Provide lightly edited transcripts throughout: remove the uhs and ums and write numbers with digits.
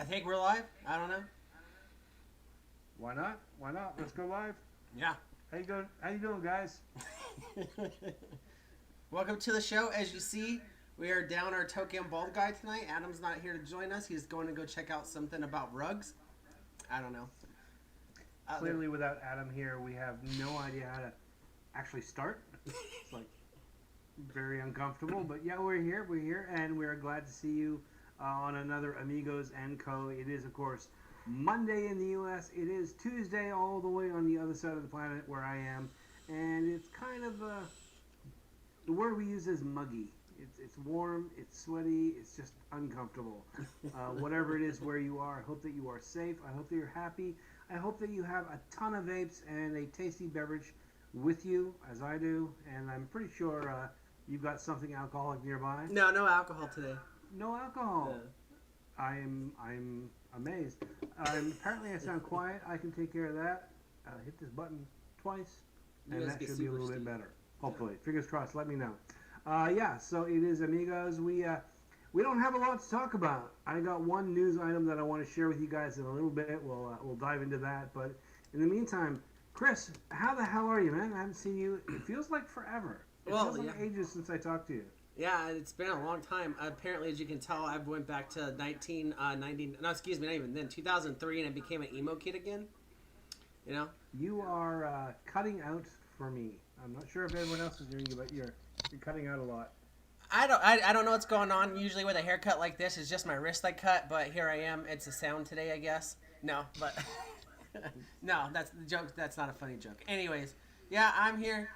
I think we're live. I don't know. Why not? Why not? Let's go live. Yeah. How you doing? How you doing, guys? Welcome to the show. As you see, we are down our token bald guy tonight. Adam's not here to join us. He's going to go check out something about rugs. I don't know. Clearly, without Adam here, we have no idea how to actually start. It's like very uncomfortable, but yeah, we're here, and we're glad to see you on another Amigos and Co. It is, of course, Monday in the U.S. It is Tuesday all the way on the other side of the planet where I am, and it's kind of the word we use is muggy. It's warm, it's sweaty, it's just uncomfortable. Whatever it is where you are, I hope that you are safe. I hope that you're happy. I hope that you have a ton of vapes and a tasty beverage with you, as I do, and I'm pretty sure you've got something alcoholic nearby. No alcohol today. No alcohol. Yeah. I'm amazed. Apparently I sound quiet. I can take care of that. Hit this button twice, and that should be a little bit better. Hopefully. Yeah. Fingers crossed. Let me know. So it is Amigos. We don't have a lot to talk about. I got one news item that I want to share with you guys in a little bit. We'll dive into that. But in the meantime, Chris, how the hell are you, man? I haven't seen you. It feels like forever. It feels like ages since I talked to you. Yeah, it's been a long time. Apparently, as you can tell, I went back to 1990. No, excuse me, not even then. 2003, and I became an emo kid again. You know. You are cutting out for me. I'm not sure if everyone else is doing it, but you're cutting out a lot. I don't know what's going on. Usually with a haircut like this, it's just my wrist I cut, but here I am. It's a sound today, I guess. No, but no, that's the joke. That's not a funny joke. Anyways, yeah, I'm here.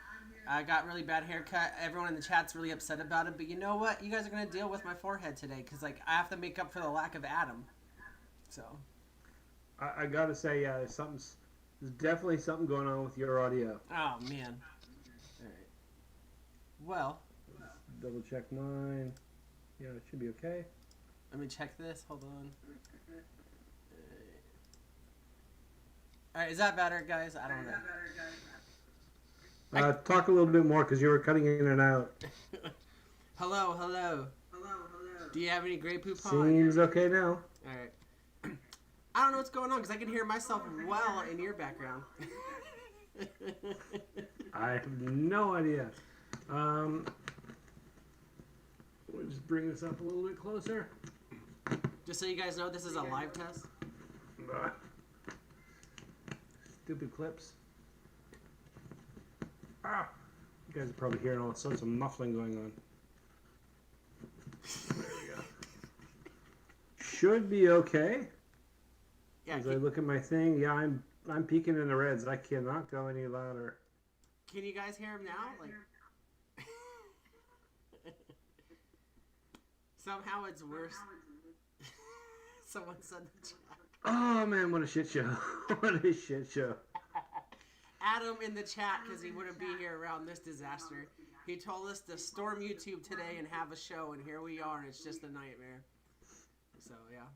I got really bad haircut. Everyone in the chat's really upset about it, but you know what? You guys are gonna deal with my forehead today because I have to make up for the lack of Adam. So I gotta say, there's definitely something going on with your audio. Oh man. All right. Well. Let's double check mine. Yeah, it should be okay. Let me check this. Hold on. All right, is that better, guys? I don't know. Talk a little bit more because you were cutting in and out. Hello. Do you have any Grey Poupon? Seems okay now. All right. I don't know what's going on because I can hear myself well in your background. I have no idea. We'll just bring this up a little bit closer. Just so you guys know, this is a live test. Stupid clips. You guys are probably hearing all sorts of muffling going on. There we go. Should be okay. Yeah, as I look at my thing, yeah, I'm peeking in the reds. I cannot go any louder. Can you guys hear him now? Like, somehow it's worse. Someone said the chat. Oh man, what a shit show! What a shit show! Adam in the chat, because he wouldn't be here around this disaster. He told us to storm YouTube today and have a show, and here we are, and it's just a nightmare. So yeah.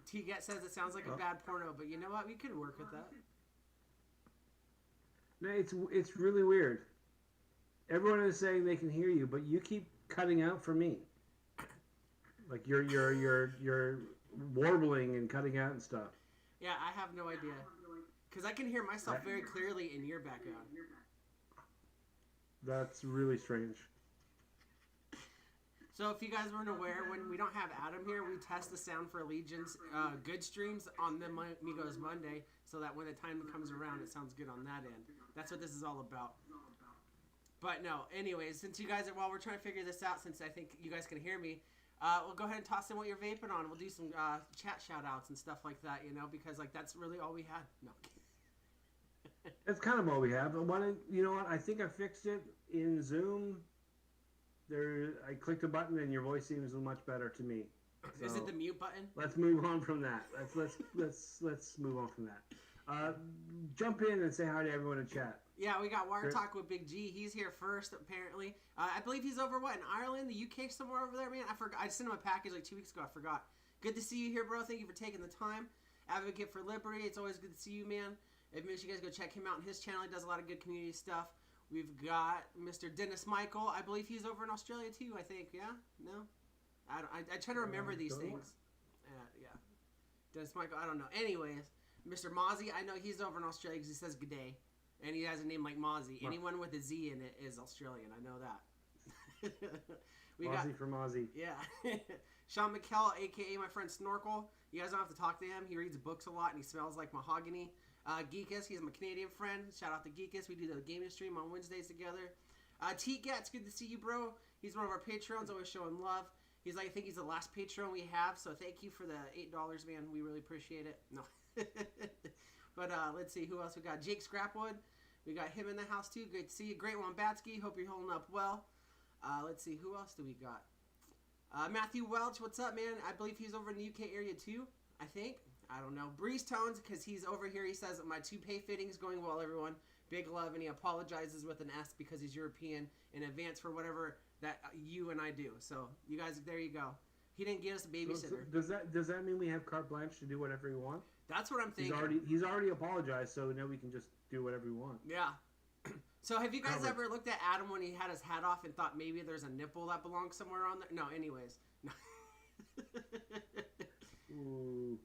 T-Get says it sounds like a bad porno, but you know what? We could work with that. No, it's really weird. Everyone is saying they can hear you, but you keep cutting out for me. Like you're warbling and cutting out and stuff. Yeah, I have no idea. Because I can hear myself very clearly in your background. That's really strange. So if you guys weren't aware, when we don't have Adam here, we test the sound for Legion's good streams on the Amigos Monday, so that when the time comes around, it sounds good on that end. That's what this is all about. But no, anyways, since you guys while we're trying to figure this out, since I think you guys can hear me, we'll go ahead and toss in what you're vaping on. We'll do some chat shout-outs and stuff like that, because like that's really all we had. No. That's kind of all we have. You know what? I think I fixed it in Zoom. I clicked a button and your voice seems much better to me. So is it the mute button? Let's move on from that. Let's move on from that. Jump in and say hi to everyone in chat. Yeah, we got Wire Talk with Big G. He's here first, apparently. I believe he's over, in Ireland, the UK, somewhere over there, man? I forgot. I sent him a package like 2 weeks ago. I forgot. Good to see you here, bro. Thank you for taking the time. Advocate for Liberty. It's always good to see you, man. If you guys go check him out on his channel, he does a lot of good community stuff. We've got Mr. Dennis Michael. I believe he's over in Australia too, I think. Yeah? No? I try to remember these things. Yeah. Dennis Michael, I don't know. Anyways, Mr. Mozzie, I know he's over in Australia because he says good day. And he has a name like Mozzie. Wow. Anyone with a Z in it is Australian. I know that. Aussie from Aussie. Yeah. Sean McKell, a.k.a. my friend Snorkel. You guys don't have to talk to him. He reads books a lot, and he smells like mahogany. Geekus, he's my Canadian friend. Shout out to Geekus. We do the gaming stream on Wednesdays together. T-Gat, it's good to see you, bro. He's one of our patrons, always showing love. He's like, I think he's the last patron we have, so thank you for the $8, man. We really appreciate it. No. But let's see, who else we got? Jake Scrapwood. We got him in the house, too. Great to see you. Great Wombatsky. Hope you're holding up well. Let's see, who else do we got? Matthew Welch, what's up, man? I believe he's over in the UK area, too, I think. I don't know. Breeze Tones, because he's over here. He says, my toupee fitting is going well, everyone. Big love, and he apologizes with an S because he's European in advance for whatever that you and I do. So, you guys, there you go. He didn't give us a babysitter. So does that mean we have carte blanche to do whatever we want? That's what I'm thinking. He's already apologized, so now we can just do whatever we want. Yeah. So have you guys ever looked at Adam when he had his hat off and thought maybe there's a nipple that belongs somewhere on there? No, anyways. No. Ooh.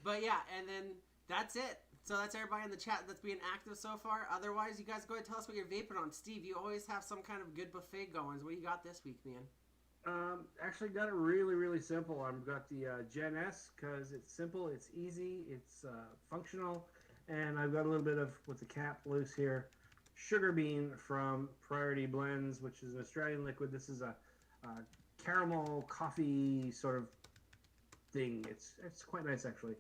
But yeah, and then that's it. So that's everybody in the chat that's being active so far. Otherwise, you guys go ahead and tell us what you're vaping on. Steve, you always have some kind of good buffet going. What do you got this week, man? Actually got it really, really simple. I've got the Gen S because it's simple, it's easy, it's functional, and I've got a little bit of, with the cap loose here, Sugar Bean from Priority Blends, which is an Australian liquid. This is a caramel coffee sort of thing. It's quite nice, actually.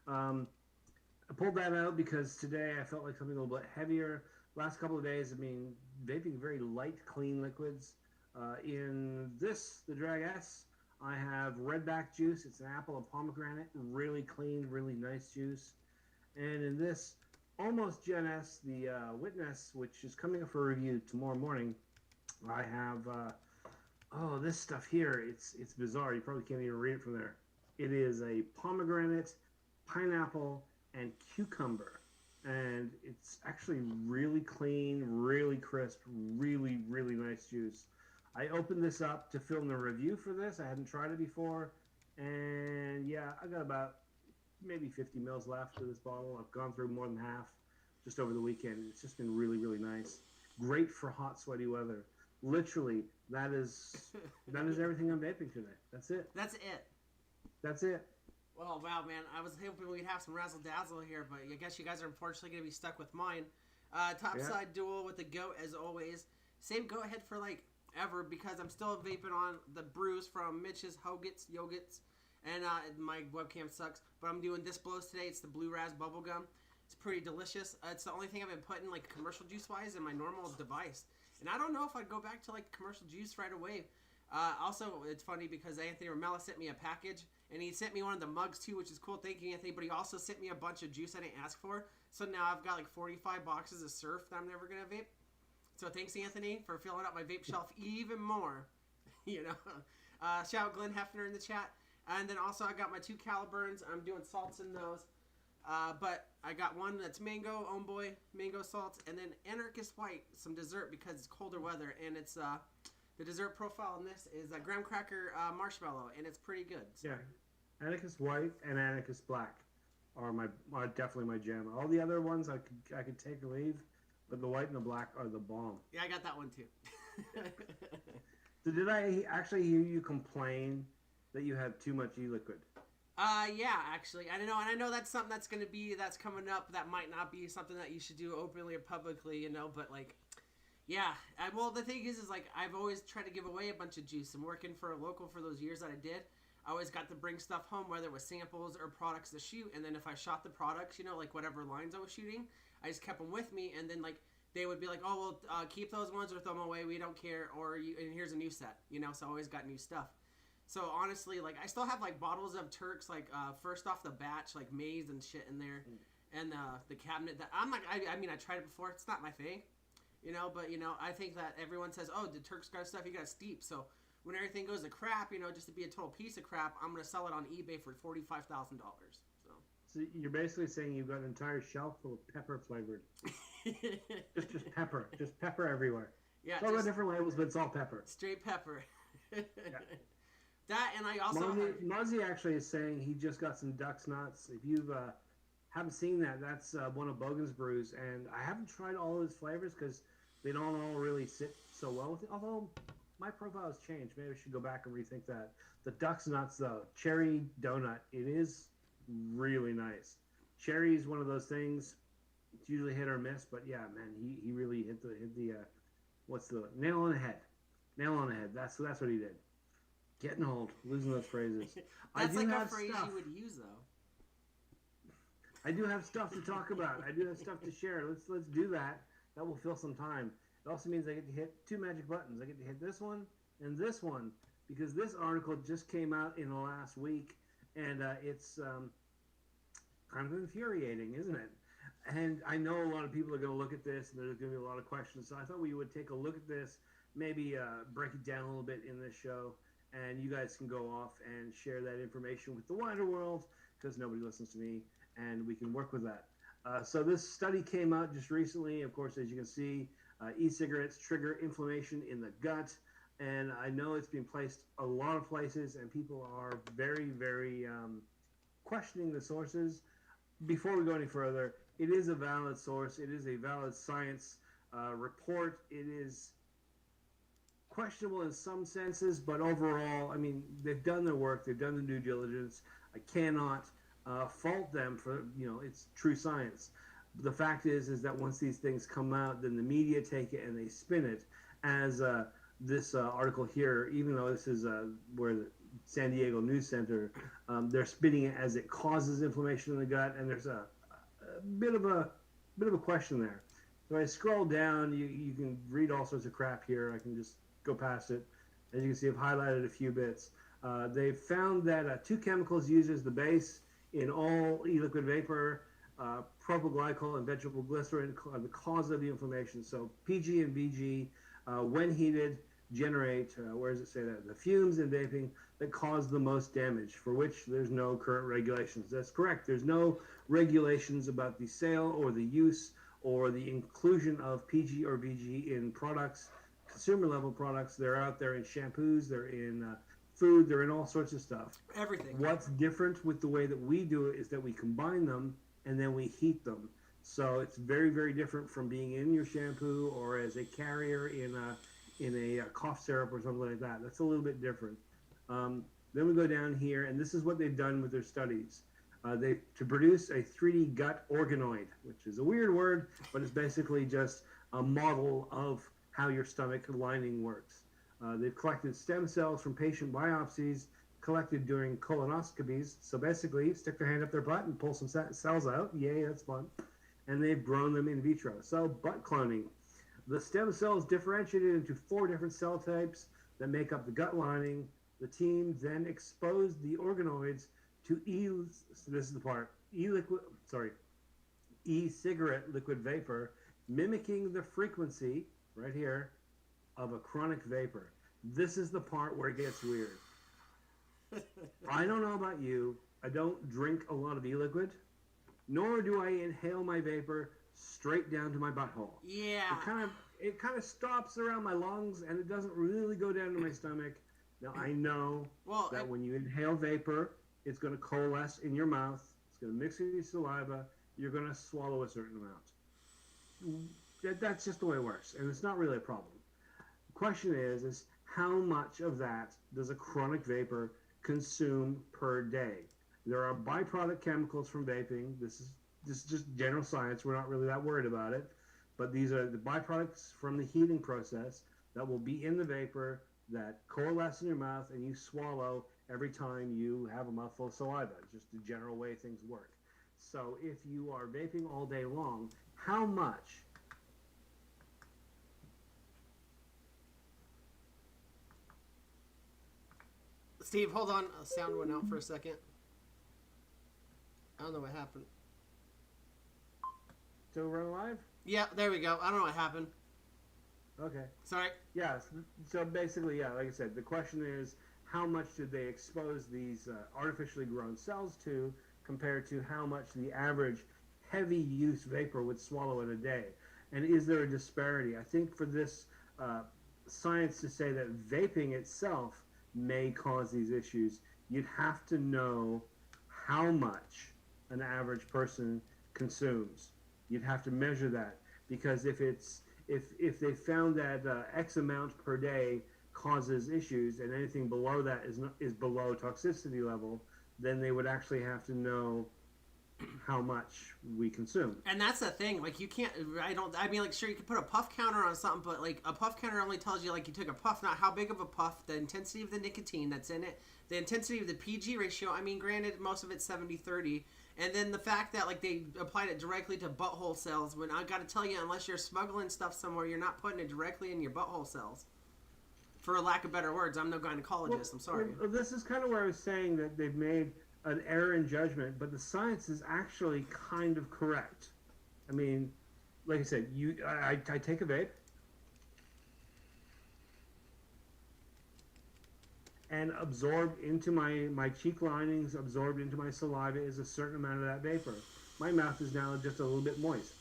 I pulled that out because today I felt like something a little bit heavier. Last couple of days I've been vaping very light, clean liquids. In this, the Drag S, I have Redback juice. It's an apple and pomegranate. Really clean, really nice juice. And in this, almost Gen S, the Witness, which is coming up for review tomorrow morning, I have, this stuff here. It's bizarre. You probably can't even read it from there. It is a pomegranate, pineapple, and cucumber. And it's actually really clean, really crisp, really, really nice juice. I opened this up to film the review for this. I hadn't tried it before. And yeah, I got about maybe 50 mils left of this bottle. I've gone through more than half just over the weekend. It's just been really, really nice. Great for hot, sweaty weather. Literally, that is everything I'm vaping today. That's it. That's it. That's it. Well, wow, man. I was hoping we'd have some razzle dazzle here, but I guess you guys are unfortunately going to be stuck with mine. Topside duel with the goat, as always. Same goat head for like ever because I'm still vaping on the brews from Mitch's Hogits, Yogits, and my webcam sucks. But I'm doing this blows today. It's the Blue Raz Bubblegum. It's pretty delicious. It's the only thing I've been putting like commercial juice wise in my normal device. And I don't know if I'd go back to like commercial juice right away. Also, it's funny because Anthony Romella sent me a package, and he sent me one of the mugs too, which is cool. Thank you, Anthony. But he also sent me a bunch of juice I didn't ask for. So now I've got like 45 boxes of Surf that I'm never gonna vape. So thanks, Anthony, for filling up my vape shelf even more. You know, shout out Glenn Hefner in the chat, and then also I got my 2 Caliburns. I'm doing salts in those. But I got one that's mango, boy, mango salts, and then Anarchist White, some dessert because it's colder weather, and it's the dessert profile in this is a graham cracker marshmallow, and it's pretty good. So. Yeah, Anarchist White and Anarchist Black are definitely my jam. All the other ones I could take or leave, but the white and the black are the bomb. Yeah, I got that one too. So did I actually hear you complain that you have too much e-liquid? Yeah, actually, I don't know, and I know that's something that's coming up. That might not be something that you should do openly or publicly, you know. But like, yeah, well, the thing is like I've always tried to give away a bunch of juice. And working for a local for those years that I did, I always got to bring stuff home, whether it was samples or products to shoot. And then if I shot the products, you know, like whatever lines I was shooting, I just kept them with me. And then like they would be like, oh, well, keep those ones or throw them away. We don't care. And here's a new set, you know. So I always got new stuff. So honestly, like I still have like bottles of Turks, like first off the batch, like maize and shit in there, and the cabinet. That I'm like, I mean, I tried it before. It's not my thing, you know. But you know, I think that everyone says, oh, the Turks got stuff. You got to steep. So when everything goes to crap, you know, just to be a total piece of crap, I'm gonna sell it on eBay for $45,000. So you're basically saying you've got an entire shelf full of pepper flavored. just pepper everywhere. Yeah, it's all got different labels, but it's all pepper. Straight pepper. Yeah. That, and I also Muzzy actually is saying he just got some duck's nuts. If you haven't seen that, that's one of Bogan's brews, and I haven't tried all of his flavors because they don't all really sit so well with it. Although my profile has changed, maybe I should go back and rethink that. The duck's nuts, though, cherry donut, it is really nice. Cherry is one of those things. It's usually hit or miss, but yeah, man, he really hit the what's the nail on the head, nail on the head. That's what he did. Getting old, losing those phrases. That's like a phrase you would use, though. I do have stuff to talk about. I do have stuff to share. Let's do that. That will fill some time. It also means I get to hit two magic buttons. I get to hit this one and this one because this article just came out in the last week, and it's kind of infuriating, isn't it? And I know a lot of people are going to look at this, and there's going to be a lot of questions. So I thought we would take a look at this, maybe break it down a little bit in this show, and you guys can go off and share that information with the wider world because nobody listens to me, and we can work with that. So this study came out just recently. Of course, as you can see, e-cigarettes trigger inflammation in the gut, and I know it's been placed a lot of places, and people are very, very questioning the sources. Before we go any further, it is a valid source. It is a valid science report. It is questionable in some senses, but overall, I mean, they've done their work. They've done the due diligence. I cannot fault them for, it's true science. The fact is that once these things come out, then the media take it and they spin it as this article here, even though this is where the San Diego News Center, they're spinning it as it causes inflammation in the gut, and there's a bit of a question there. So I scroll down, you can read all sorts of crap here. I can just go past it. As you can see, I've highlighted a few bits. They've found that two chemicals used as the base in all e-liquid vapor, propylglycol and vegetable glycerin, are the cause of the inflammation. So PG and VG, when heated, generate, where does it say that? The fumes in vaping that cause the most damage, for which there's no current regulations. That's correct. There's no regulations about the sale or the use or the inclusion of PG or VG in products, consumer level products. They're out there in shampoos, they're in food, they're in all sorts of stuff. Everything. What's different with the way that we do it is that we combine them and then we heat them. So it's very, very different from being in your shampoo or as a carrier in a cough syrup or something like that. That's a little bit different. Then we go down here, and this is what they've done with their studies. To produce a 3D gut organoid, which is a weird word, but it's basically just a model of how your stomach lining works. They've collected stem cells from patient biopsies collected during colonoscopies. So basically, stick their hand up their butt and pull some cells out. Yay, that's fun. And they've grown them in vitro. So butt cloning. The stem cells differentiated into 4 different cell types that make up the gut lining. The team then exposed the organoids to this is the part, e-cigarette liquid vapor, mimicking the frequency, right here, of a chronic vapor. This is the part where it gets weird. I don't know about you. I don't drink a lot of e-liquid, nor do I inhale my vapor straight down to my butthole. Yeah. It kind of stops around my lungs, and it doesn't really go down to my stomach. Now, I know that when you inhale vapor, it's going to coalesce in your mouth. It's going to mix with your saliva. You're going to swallow a certain amount. That's just the way it works, and it's not really a problem. The question is how much of that does a chronic vapor consume per day? There are byproduct chemicals from vaping. This is just general science. We're not really that worried about it. But these are the byproducts from the heating process that will be in the vapor that coalesce in your mouth and you swallow every time you have a mouthful of saliva. It's just the general way things work. So if you are vaping all day long, how much Steve, hold on. Sound went out for a second. I don't know what happened. Still run live? Yeah, there we go. I don't know what happened. Okay. Sorry. Yeah, so basically, yeah, like I said, the question is how much did they expose these artificially grown cells to compared to how much the average heavy use vapor would swallow in a day? And is there a disparity? I think for this science to say that vaping itself may cause these issues, you'd have to know how much an average person consumes. You'd have to measure that, because if they found that X amount per day causes issues, and anything below that is below toxicity level, then they would actually have to know how much we consume. And that's the thing, like, you can't, I mean, like, sure, you can put a puff counter on something, but, like, a puff counter only tells you, like, you took a puff, not how big of a puff, the intensity of the nicotine that's in it, the intensity of the PG ratio. I mean, granted, most of it's 70-30, and then the fact that, like, they applied it directly to butthole cells, when I gotta tell you, unless you're smuggling stuff somewhere, you're not putting it directly in your butthole cells. For a lack of better words, I'm no gynecologist, I'm sorry. Well, this is kind of where I was saying that they've made an error in judgment, but the science is actually kind of correct. I mean, like I said, I take a vape, and absorbed into my cheek linings, absorbed into my saliva is a certain amount of that vapor. My mouth is now just a little bit moist,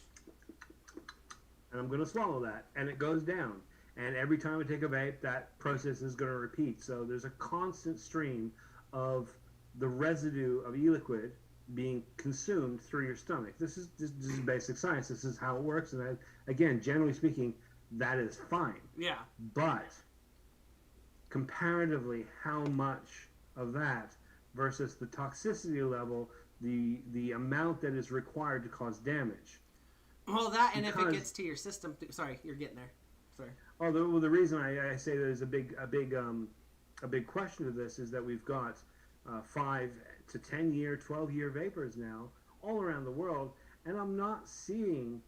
and I'm going to swallow that, and it goes down. And every time I take a vape, that process is going to repeat. So there's a constant stream of the residue of e-liquid being consumed through your stomach. This is basic science. This is how it works. And again, generally speaking, that is fine. Yeah. But comparatively, how much of that versus the toxicity level, the amount that is required to cause damage. Well, that, and if it gets to your system, sorry, you're getting there. Sorry. Oh, the reason I say there's a big question to this is that we've got 5 to 10 year, 12-year vapors now all around the world, and I'm not seeing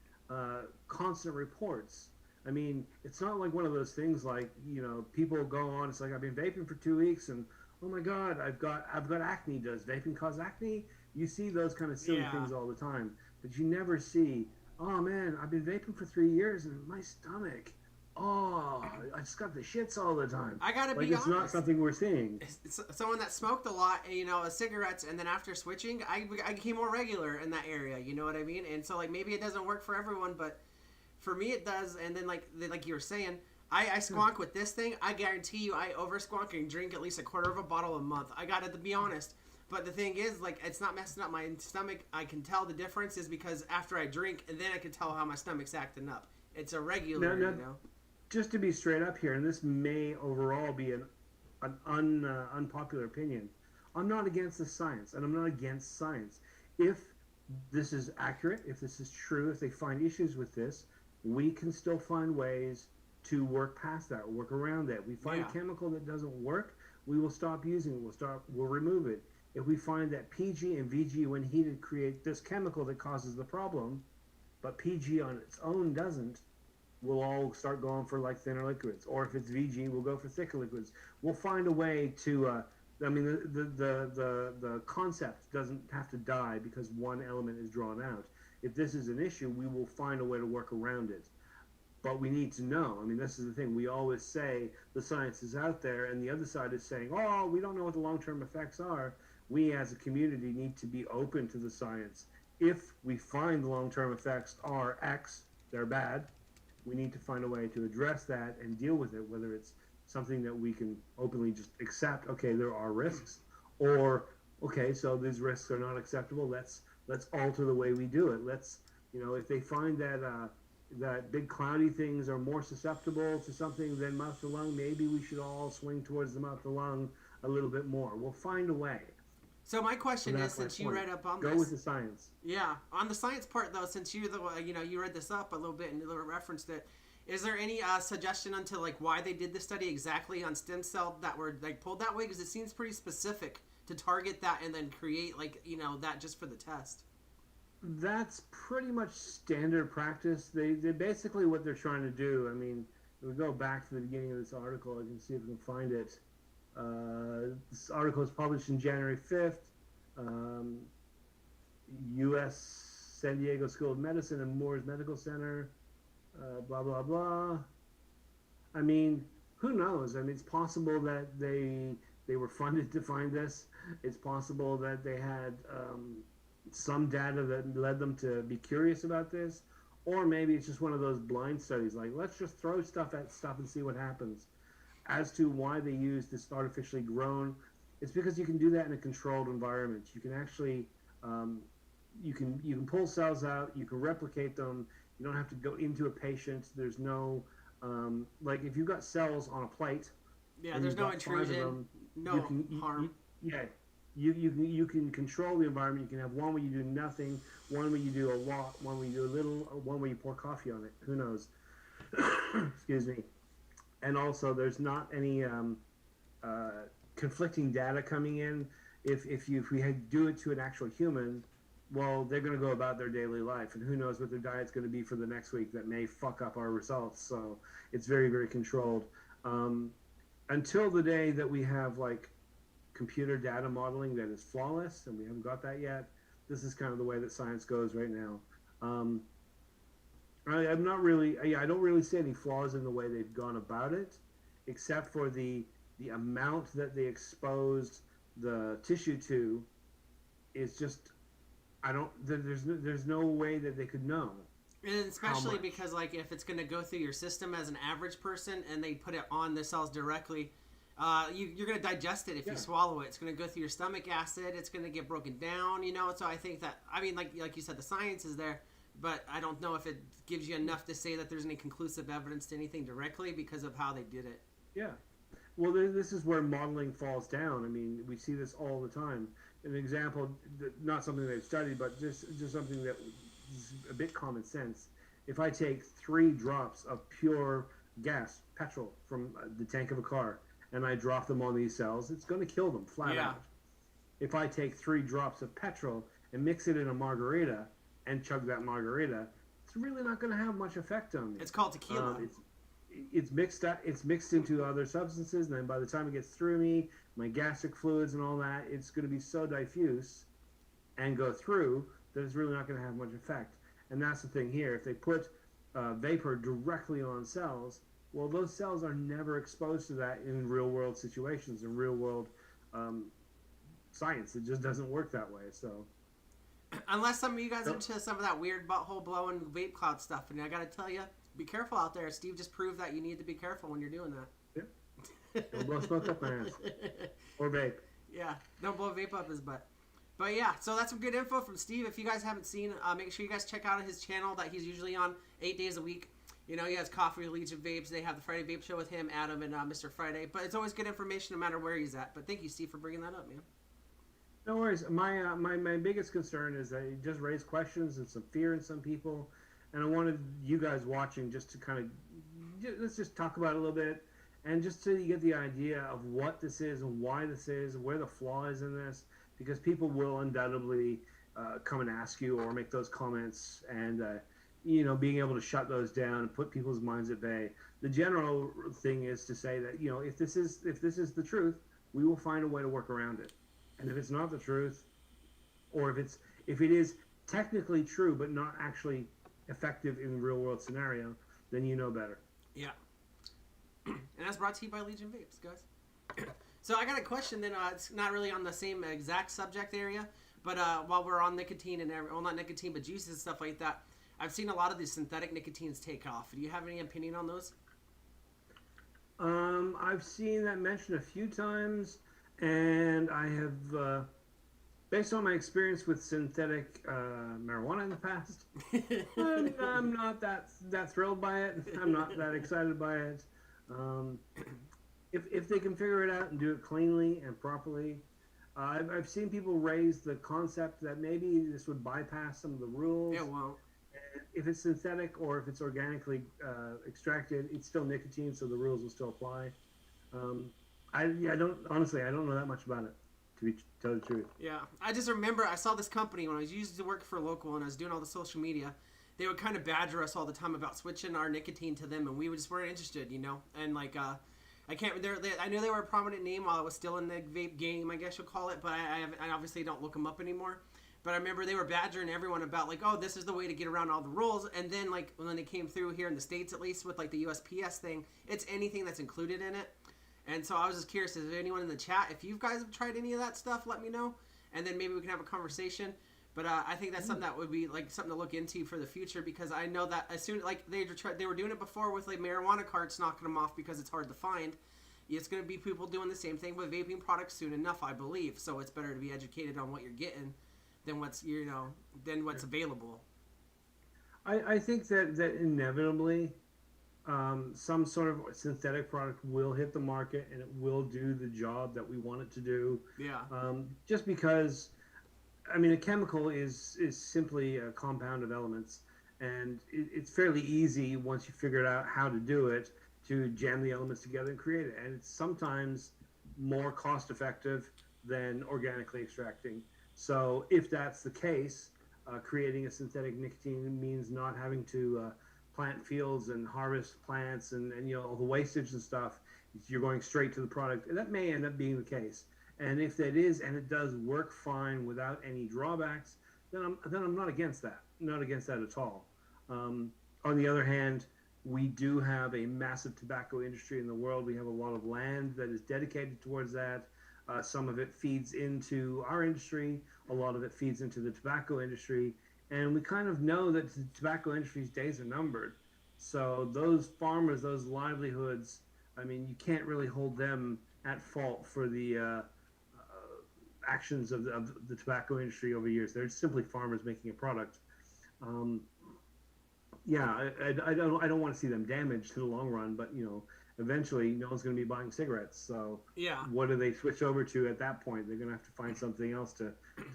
constant reports. I mean, it's not like one of those things like, you know, people go on, it's like, I've been vaping for 2 weeks and oh my God, I've got acne. Does vaping cause acne? You see those kind of silly things all the time, but you never see, oh man, I've been vaping for 3 years and my stomach, oh, I just got the shits all the time. I gotta like, be it's honest. not something we're seeing. It's someone that smoked a lot, you know, cigarettes, and then after switching, I became more regular in that area. You know what I mean? And so, like, maybe it doesn't work for everyone, but for me it does. And then, like you were saying, I squonk with this thing. I guarantee you, I over squonk and drink at least a quarter of a bottle a month. I got to be honest. But the thing is, like, it's not messing up my stomach. I can tell the difference is because after I drink, and then I can tell how my stomach's acting up. It's a regular, you know. Just to be straight up here, and this may overall be an unpopular opinion, I'm not against the science, and I'm not against science. If this is accurate, if this is true, if they find issues with this, we can still find ways to work past that, work around that. We find a chemical that doesn't work, we will stop using it, we'll remove it. If we find that PG and VG when heated create this chemical that causes the problem, but PG on its own doesn't, we'll all start going for like thinner liquids. Or if it's VG, we'll go for thicker liquids. We'll find a way to, I mean, the concept doesn't have to die because one element is drawn out. If this is an issue, we will find a way to work around it. But we need to know. I mean, this is the thing. We always say the science is out there, and the other side is saying, oh, we don't know what the long-term effects are. We as a community need to be open to the science. If we find the long-term effects are X, they're bad, we need to find a way to address that and deal with it, whether it's something that we can openly just accept, okay, there are risks, or, okay, so these risks are not acceptable, let's alter the way we do it. Let's, you know, if they find that that big cloudy things are more susceptible to something than mouth to lung, maybe we should all swing towards the mouth to lung a little bit more. We'll find a way. So my question is, since you read up on this, go with the science. Yeah, on the science part though, since you're the you read this up a little bit and referenced it, is there any suggestion onto like why they did the study exactly on stem cell that were like pulled that way? Because it seems pretty specific to target that and then create like that just for the test. That's pretty much standard practice. They basically what they're trying to do. I mean, if we go back to the beginning of this article, I can see if we can find it. This article was published in January 5th. U.S. San Diego School of Medicine and Moores Medical Center, blah, blah, blah. I mean, who knows? I mean, it's possible that they were funded to find this. It's possible that they had some data that led them to be curious about this. Or maybe it's just one of those blind studies, like, let's just throw stuff at stuff and see what happens. as to why they use this artificially grown, it's because you can do that in a controlled environment. You can actually you can pull cells out, you can replicate them. You don't have to go into a patient. There's no like if you've got cells on a plate. Yeah, there's no intrusion, no harm. You can control the environment. You can have one where you do nothing, one where you do a lot, one where you do a little, one where you pour coffee on it. Who knows? Excuse me. And also, there's not any conflicting data coming in. If we do it to an actual human, well, they're going to go about their daily life, and who knows what their diet's going to be for the next week that may fuck up our results. So it's very, very controlled. Until the day that we have like computer data modeling that is flawless, and we haven't got that yet, this is kind of the way that science goes right now. I don't really see any flaws in the way they've gone about it, except for the amount that they exposed the tissue to is just, there's no way that they could know. And especially because, like, if it's going to go through your system as an average person and they put it on the cells directly, you're going to digest it if you swallow it. It's going to go through your stomach acid. It's going to get broken down, you know? So I think that, I mean, like you said, the science is there, but I don't know if it gives you enough to say that there's any conclusive evidence to anything directly because of how they did it. Yeah. Well, this is where modeling falls down. I mean, we see this all the time. An example, not something they've studied, but just something that is a bit common sense. If I take 3 drops of pure gas, petrol, from the tank of a car, and I drop them on these cells, it's going to kill them flat out. If I take 3 drops of petrol and mix it in a margarita and chug that margarita, it's really not going to have much effect on me. It's called tequila. It's mixed into other substances, and then by the time it gets through me, my gastric fluids and all that, it's going to be so diffuse and go through that it's really not going to have much effect. And that's the thing here. If they put vapor directly on cells, well, those cells are never exposed to that in real-world situations, in real-world science. It just doesn't work that way. So, unless some of you guys are into some of that weird butthole blowing vape cloud stuff, and I got to tell you, be careful out there. Steve just proved that you need to be careful when you're doing that. Yeah. Don't blow smoke up my ass. Or vape. Yeah, don't blow vape up his butt. But yeah, so that's some good info from Steve. If you guys haven't seen, make sure you guys check out his channel that he's usually on 8 days a week. You know, he has Coffee with Legion Vapes. They have the Friday Vape Show with him, Adam, and Mr. Friday. But it's always good information no matter where he's at. But thank you, Steve, for bringing that up, man. No worries. My biggest concern is that it just raised questions and some fear in some people. And I wanted you guys watching just to kind of, let's just talk about it a little bit. And just so you get the idea of what this is and why this is, where the flaw is in this. Because people will undoubtedly come and ask you or make those comments, and being able to shut those down and put people's minds at bay. The general thing is to say that if this is the truth, we will find a way to work around it. And if it's not the truth, or if it is technically true but not actually effective in real world scenario, then you know better. Yeah. And that's brought to you by Legion Vapes, guys. So I got a question then. It's not really on the same exact subject area, but while we're on nicotine and not nicotine, but juices and stuff like that, I've seen a lot of these synthetic nicotines take off. Do you have any opinion on those? I've seen that mentioned a few times, and I have, based on my experience with synthetic marijuana in the past, I'm not that thrilled by it. I'm not that excited by it. If they can figure it out and do it cleanly and properly, I've seen people raise the concept that maybe this would bypass some of the rules. Yeah, well, if it's synthetic or if it's organically extracted, it's still nicotine, so the rules will still apply. I don't know that much about it, to tell the truth. Yeah, I just remember I saw this company when I was used to work for local and I was doing all the social media. They would kind of badger us all the time about switching our nicotine to them, and we just weren't interested, And like, I knew they were a prominent name while I was still in the vape game, I guess you'll call it, but I obviously don't look them up anymore. But I remember they were badgering everyone about, like, oh, this is the way to get around all the rules. And then, like, when they came through here in the States, at least, with, like, the USPS thing, it's anything that's included in it. And so I was just curious, is there anyone in the chat, if you guys have tried any of that stuff, let me know. And then maybe we can have a conversation. But I think that's something that would be, like, something to look into for the future, because I know that as soon, like, they were doing it before with, like, marijuana carts, knocking them off because it's hard to find. it's going to be people doing the same thing with vaping products soon enough, I believe. So it's better to be educated on what you're getting than what's available. I think that inevitably some sort of synthetic product will hit the market and it will do the job that we want it to do. Yeah. Just because, I mean, a chemical is simply a compound of elements, and it's fairly easy once you figure out how to do it to jam the elements together and create it. And it's sometimes more cost effective than organically extracting. So if that's the case, creating a synthetic nicotine means not having to plant fields and harvest plants and all the wastage and stuff. You're going straight to the product. That may end up being the case. And if that is, and it does work fine without any drawbacks, then I'm not against that. Not against that at all. On the other hand, we do have a massive tobacco industry in the world. We have a lot of land that is dedicated towards that. Some of it feeds into our industry. A lot of it feeds into the tobacco industry. And we kind of know that the tobacco industry's days are numbered. So those farmers, those livelihoods, I mean, you can't really hold them at fault for the actions of the tobacco industry over years. They're simply farmers making a product. I don't want to see them damaged to the long run, but eventually no one's going to be buying cigarettes. So what do they switch over to at that point? They're going to have to find something else to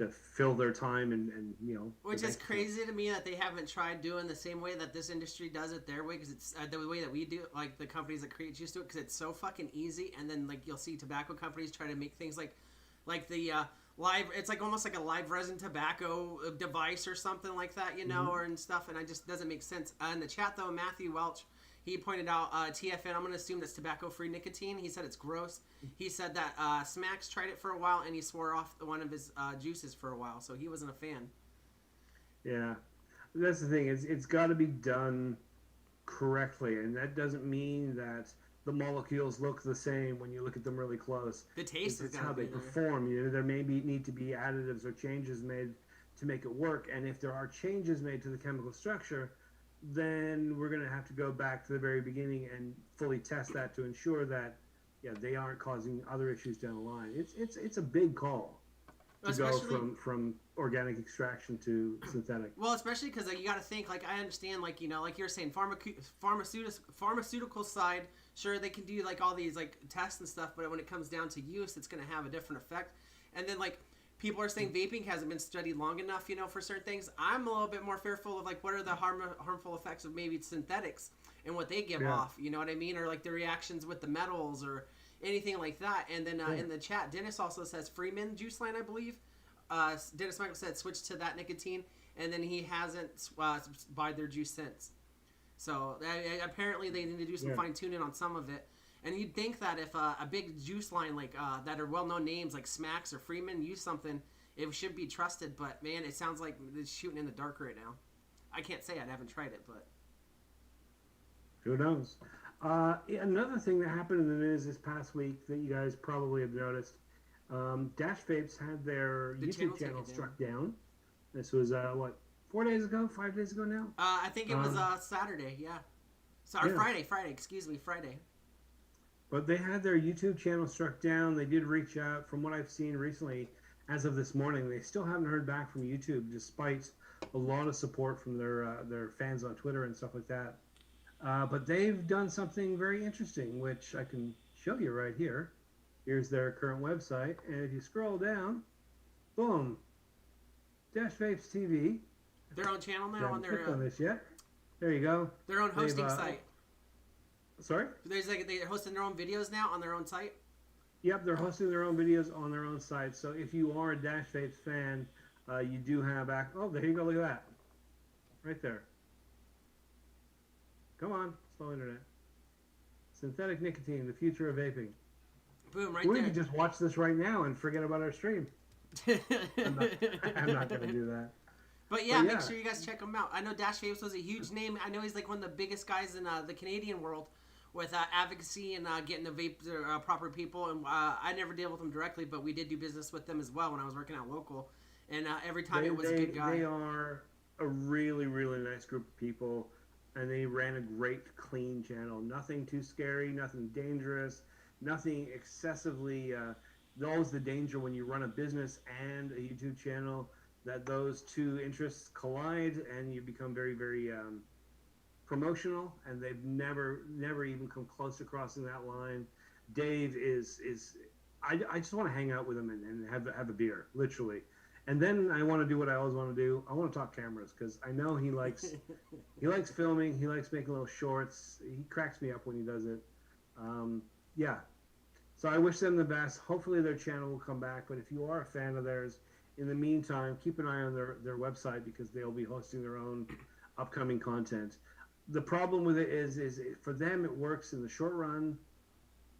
fill their time and Which is crazy to me that they haven't tried doing the same way that this industry does it their way, because it's the way that we do, like the companies that create juice do it, because it's so fucking easy. And then like you'll see tobacco companies try to make things like the live, it's like almost like a live resin tobacco device or something like that, or and stuff, and it just doesn't make sense. In the chat though, Matthew Welch, he pointed out TFN, I'm going to assume that's tobacco-free nicotine. He said it's gross. He said that Smacks tried it for a while and he swore off one of his juices for a while, so he wasn't a fan. Yeah, that's the thing. It's got to be done correctly, and that doesn't mean that the molecules look the same when you look at them really close. The taste is how they perform. There may need to be additives or changes made to make it work, and if there are changes made to the chemical structure, then we're going to have to go back to the very beginning and fully test that to ensure that they aren't causing other issues down the line. It's a big call to go from organic extraction to synthetic. Well, especially because you got to think, like, I understand, like, like you're saying, pharmaceutical side, sure, they can do like all these like tests and stuff, but when it comes down to use, it's going to have a different effect. And then like people are saying vaping hasn't been studied long enough, for certain things. I'm a little bit more fearful of like what are the harmful effects of maybe synthetics and what they give off, you know what I mean, or like the reactions with the metals or anything like that. And then in the chat, Dennis also says Freeman juice line, I believe. Dennis Michael said switch to that nicotine, and then he hasn't bought their juice since. So apparently they need to do some fine tuning on some of it. And you'd think that if a big juice line like that are well-known names like Smacks or Freeman use something, it should be trusted. But man, it sounds like it's shooting in the dark right now. I can't say I haven't tried it, but who knows? Another thing that happened in the news this past week that you guys probably have noticed, Dash Vapes had their YouTube channel struck down. This was 4 days ago, 5 days ago now? I think it was Saturday, Sorry, Friday, Friday. But they had their YouTube channel struck down. They did reach out. From what I've seen recently, as of this morning, they still haven't heard back from YouTube, despite a lot of support from their fans on Twitter and stuff like that. But they've done something very interesting, which I can show you right here. Here's their current website, and if you scroll down, boom, Dash Vapes TV. Their own channel now on their. Click on this yet? There you go. Their own hosting site. Sorry? They're hosting their own videos now on their own site? Yep, they're hosting their own videos on their own site. So if you are a Dash Vapes fan, you do have oh, there you go, look at that. Right there. Come on, slow internet. Synthetic nicotine, the future of vaping. Boom, right there. We could just watch this right now and forget about our stream. I'm not going to do that. But yeah, make sure you guys check him out. I know Dash Vapes was a huge name. I know he's like one of the biggest guys in the Canadian world with advocacy and getting the vape proper people. And I never deal with them directly, but we did do business with them as well when I was working out local. And every time it was a good guy. They are a really, really nice group of people, and they ran a great, clean channel. Nothing too scary, nothing dangerous. nothing excessively. Always the danger when you run a business and a YouTube channel that those two interests collide and you become very, very promotional, and they've never even come close to crossing that line. Dave is I just want to hang out with him and have a beer, literally. And then I want to do what I always want to do. I want to talk cameras because I know he likes filming. He likes making little shorts. He cracks me up when he does it. Yeah. So I wish them the best. Hopefully their channel will come back. But if you are a fan of theirs, in the meantime, keep an eye on their website because they'll be hosting their own upcoming content. The problem with it is for them it works in the short run.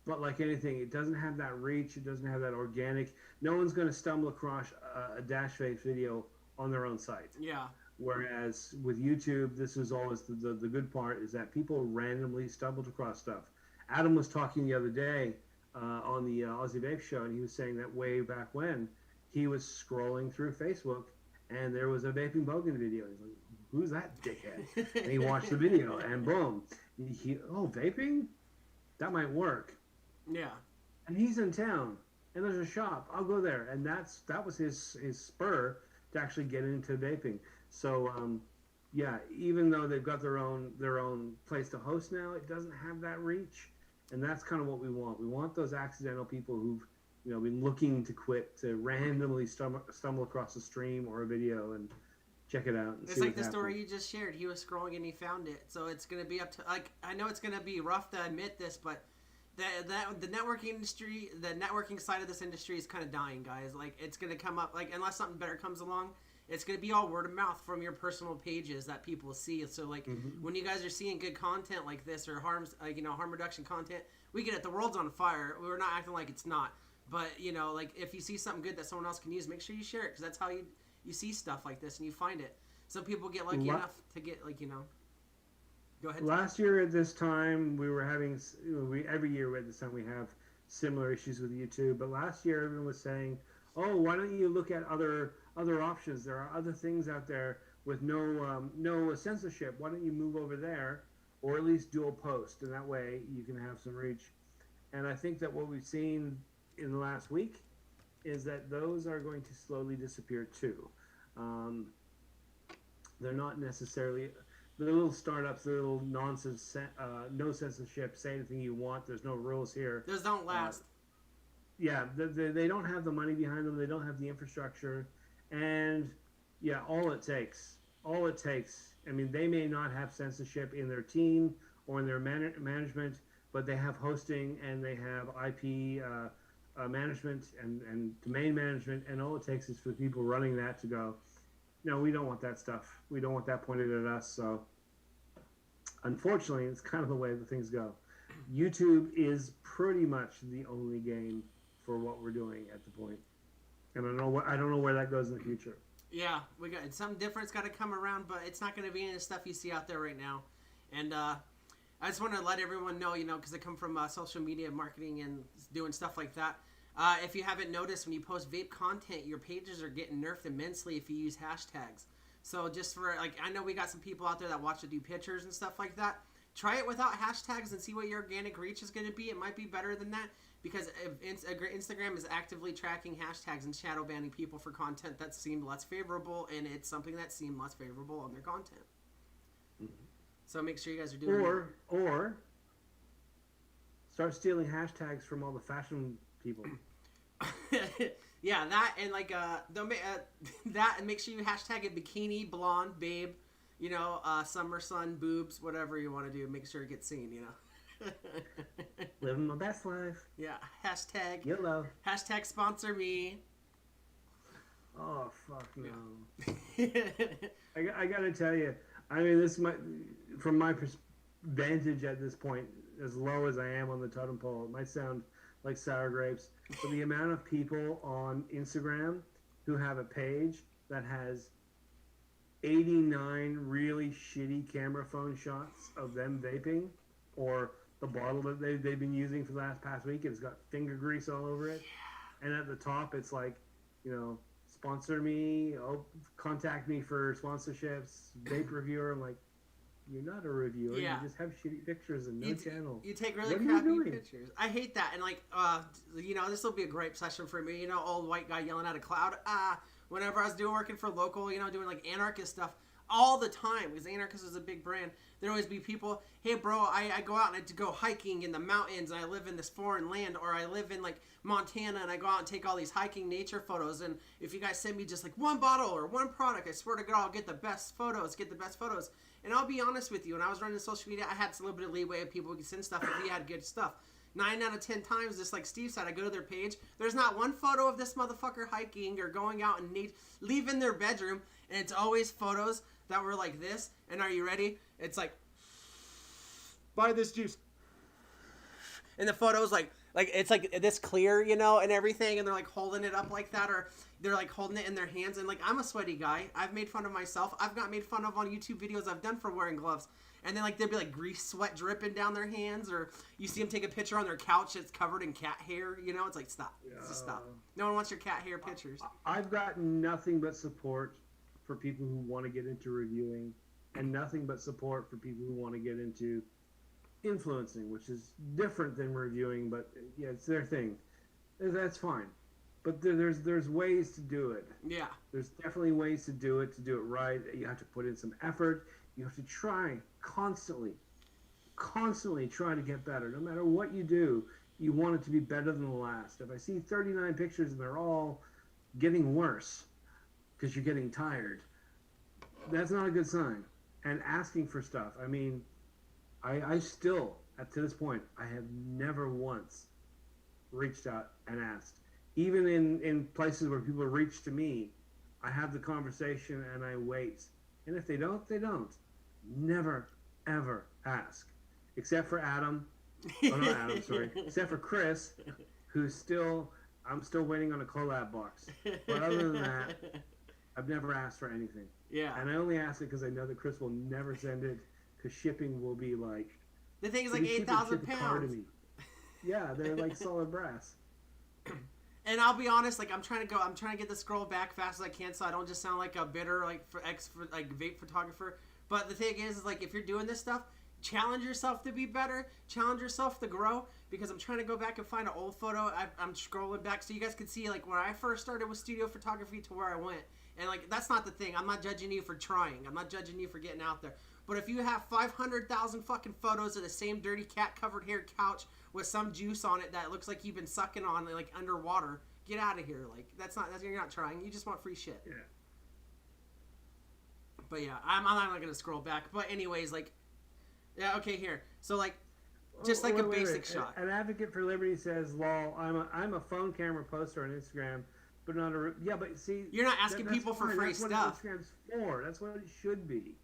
But like anything, it doesn't have that reach. It doesn't have that organic. No one's going to stumble across a dash face video on their own site. Yeah. Whereas with YouTube, this is always the good part is that people randomly stumbled across stuff. Adam was talking the other day on the Aussie Vape Show, and he was saying that way back when he was scrolling through Facebook, and there was a Vaping Bogan video. He's like, "Who's that dickhead?" And he watched the video, and boom, vaping? That might work. Yeah. And he's in town, and there's a shop. I'll go there, and that was his spur to actually get into vaping. So, yeah, even though they've got their own place to host now, it doesn't have that reach, and that's kind of what we want. We want those accidental people who've been looking to quit to randomly stumble across a stream or a video and check it out. And it's like the story you just shared. He was scrolling and he found it. So it's going to be up to I know it's going to be rough to admit this, but the networking industry, the networking side of this industry is kind of dying, guys. Like, it's going to come up, like, unless something better comes along, it's going to be all word of mouth from your personal pages that people see. So, like, when you guys are seeing good content like this or harm reduction content, we get it. The world's on fire. We're not acting like it's not. But, like, if you see something good that someone else can use, make sure you share it, because that's how you see stuff like this and you find it. Some people get lucky enough to get, Go ahead. Last year at this time, we were having every year at this time we have similar issues with YouTube. But last year, everyone was saying, "Oh, why don't you look at other options? There are other things out there with no censorship. Why don't you move over there, or at least dual post, and that way you can have some reach." And I think that what we've seen in the last week is that those are going to slowly disappear too. They're not necessarily. The little startups, the little nonsense, no censorship, say anything you want, there's no rules here. Those don't last. Yeah, they don't have the money behind them, they don't have the infrastructure, and yeah, all it takes, I mean, they may not have censorship in their team or in their management, but they have hosting and they have IP management and domain management, and all it takes is for people running that to go, no, we don't want that stuff. We don't want that pointed at us. So, unfortunately, it's kind of the way that things go. YouTube is pretty much the only game for what we're doing at the point, and I don't know where that goes in the future. Yeah, we got some difference got to come around, but it's not going to be any of the stuff you see out there right now. And I just want to let everyone know, because I come from social media marketing and doing stuff like that. If you haven't noticed, when you post vape content, your pages are getting nerfed immensely if you use hashtags. So just for, I know we got some people out there that watch to do pictures and stuff like that. Try it without hashtags and see what your organic reach is going to be. It might be better than that, because if Instagram is actively tracking hashtags and shadow banning people for content that seemed less favorable, and it's something that seemed less favorable on their content. Mm-hmm. So make sure you guys are doing or start stealing hashtags from all the fashion people. Yeah, that and that, and make sure you hashtag it bikini, blonde, babe, summer sun, boobs, whatever you want to do. Make sure it gets seen, Living my best life. Yeah, hashtag YOLO. Hashtag sponsor me. Oh fuck no. Yeah. I gotta tell you, I mean, this might, from my vantage at this point, as low as I am on the totem pole, it might sound like sour grapes, but the amount of people on Instagram who have a page that has 89 really shitty camera phone shots of them vaping, or the bottle that they've been using for the past week, it's got finger grease all over it, and at the top it's like, sponsor me, contact me for sponsorships, vape reviewer. I'm like, You're not a reviewer. Yeah. You just have shitty pictures and no channel. You take really What are you crappy doing? pictures. I hate that. And like, this will be a great session for me. Old white guy yelling at a cloud. Whenever I was working for local, doing like anarchist stuff all the time, because anarchist is a big brand. There'd always be people, hey bro, I go out and I go hiking in the mountains, and I live in this foreign land, or I live in like Montana, and I go out and take all these hiking nature photos. And if you guys send me just like one bottle or one product, I swear to God, I'll get the best photos. And I'll be honest with you, when I was running social media, I had a little bit of leeway of people who could send stuff if we had good stuff. 9 out of 10 times, just like Steve said, I go to their page. There's not one photo of this motherfucker hiking or going out and leaving their bedroom, and it's always photos that were like this. And are you ready? It's like, buy this juice. And the photos like it's like this clear, and everything, and they're like holding it up like that, or they're like holding it in their hands. And like, I'm a sweaty guy. I've made fun of myself. I've got made fun of on YouTube videos I've done for wearing gloves. And then like there'd be like grease sweat dripping down their hands, or you see them take a picture on their couch that's covered in cat hair. It's like, stop. Just stop. No one wants your cat hair pictures. I've got nothing but support for people who want to get into reviewing, and nothing but support for people who want to get into influencing, which is different than reviewing, but yeah, it's their thing. That's fine. But there's ways to do it. Yeah. There's definitely ways to do it right. You have to put in some effort. You have to try constantly try to get better. No matter what you do, you want it to be better than the last. If I see 39 pictures and they're all getting worse because you're getting tired, that's not a good sign. And asking for stuff. I mean, I still, to this point, I have never once reached out and asked. Even in places where people reach to me, I have the conversation and I wait. And if they don't, they don't. Never, ever ask. Except for Adam. Oh, not Adam, sorry. Except for Chris, I'm still waiting on a collab box. But other than that, I've never asked for anything. Yeah. And I only ask it because I know that Chris will never send it, because shipping will be like... The thing is like 8,000 pounds. Yeah, they're like solid brass. And I'll be honest, like I'm trying to get the scroll back fast as I can, so I don't just sound like a bitter vape photographer. But the thing is like, if you're doing this stuff, challenge yourself to be better, challenge yourself to grow. Because I'm trying to go back and find an old photo. I'm scrolling back so you guys can see like when I first started with studio photography to where I went. And like, that's not the thing. I'm not judging you for trying. I'm not judging you for getting out there. But if you have 500,000 fucking photos of the same dirty cat covered hair couch with some juice on it that looks like you've been sucking on like underwater, get out of here. Like you're not trying. You just want free shit. Yeah. But yeah, I'm not gonna scroll back. But anyways, like, yeah, okay, here. So like, just like a basic shot. An advocate for liberty says, "Lol, I'm a phone camera poster on Instagram, but not a yeah." But see, you're not asking people for free stuff. That's what Instagram's for. That's what it should be.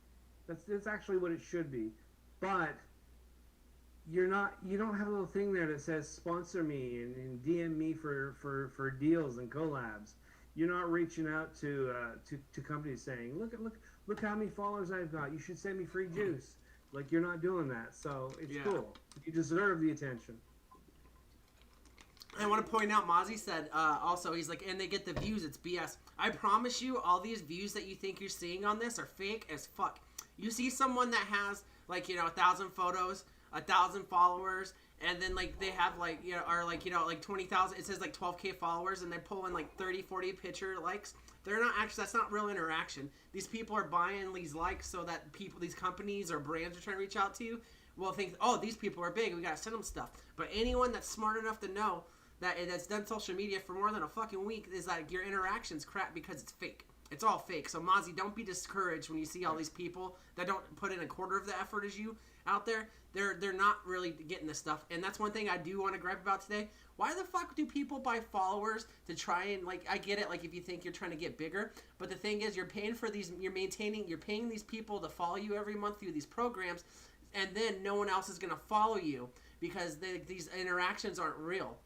That's actually what it should be. But you don't have a little thing there that says sponsor me and DM me for deals and collabs. You're not reaching out to companies saying, look how many followers I've got. You should send me free juice. Like, you're not doing that. So it's cool. You deserve the attention. I want to point out, Mozzie said also, he's like, and they get the views. It's BS. I promise you, all these views that you think you're seeing on this are fake as fuck. You see someone that has like 1,000 photos, 1,000 followers, and then like they have like like 20,000. It says like 12K followers, and they pull in like 30, 40 picture likes. They're not actually. That's not real interaction. These people are buying these likes so that these companies or brands are trying to reach out to you. Will think, oh, these people are big. We gotta send them stuff. But anyone that's smart enough to know that's done social media for more than a fucking week is that your interaction's crap because it's fake. It's all fake. So Mozzie, don't be discouraged when you see all these people that don't put in a quarter of the effort as you out there. They're not really getting this stuff. And that's one thing I do want to gripe about today. Why the fuck do people buy followers to try and like, I get it, like if you think you're trying to get bigger, but the thing is you're paying these people to follow you every month through these programs, and then no one else is going to follow you because these interactions aren't real.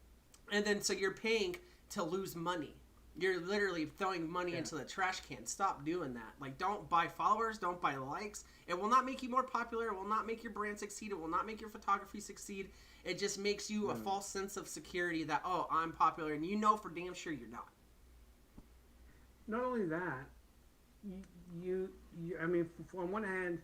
And then so you're paying to lose money. You're literally throwing money into the trash can. Stop doing that. Like, don't buy followers. Don't buy likes. It will not make you more popular. It will not make your brand succeed. It will not make your photography succeed. It just makes you a false sense of security that, oh, I'm popular. And you know for damn sure you're not. Not only that, you I mean, on one hand,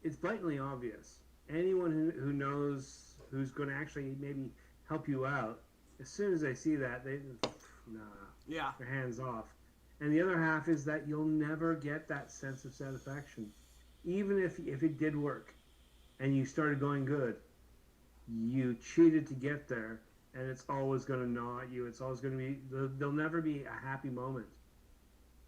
it's blatantly obvious. Anyone who knows who's going to actually maybe help you out, as soon as they see that, nah, Yeah. their hands off. And the other half is that you'll never get that sense of satisfaction, even if it did work, and you started going good. You cheated to get there, and it's always going to gnaw at you. It's always going to be there'll never be a happy moment,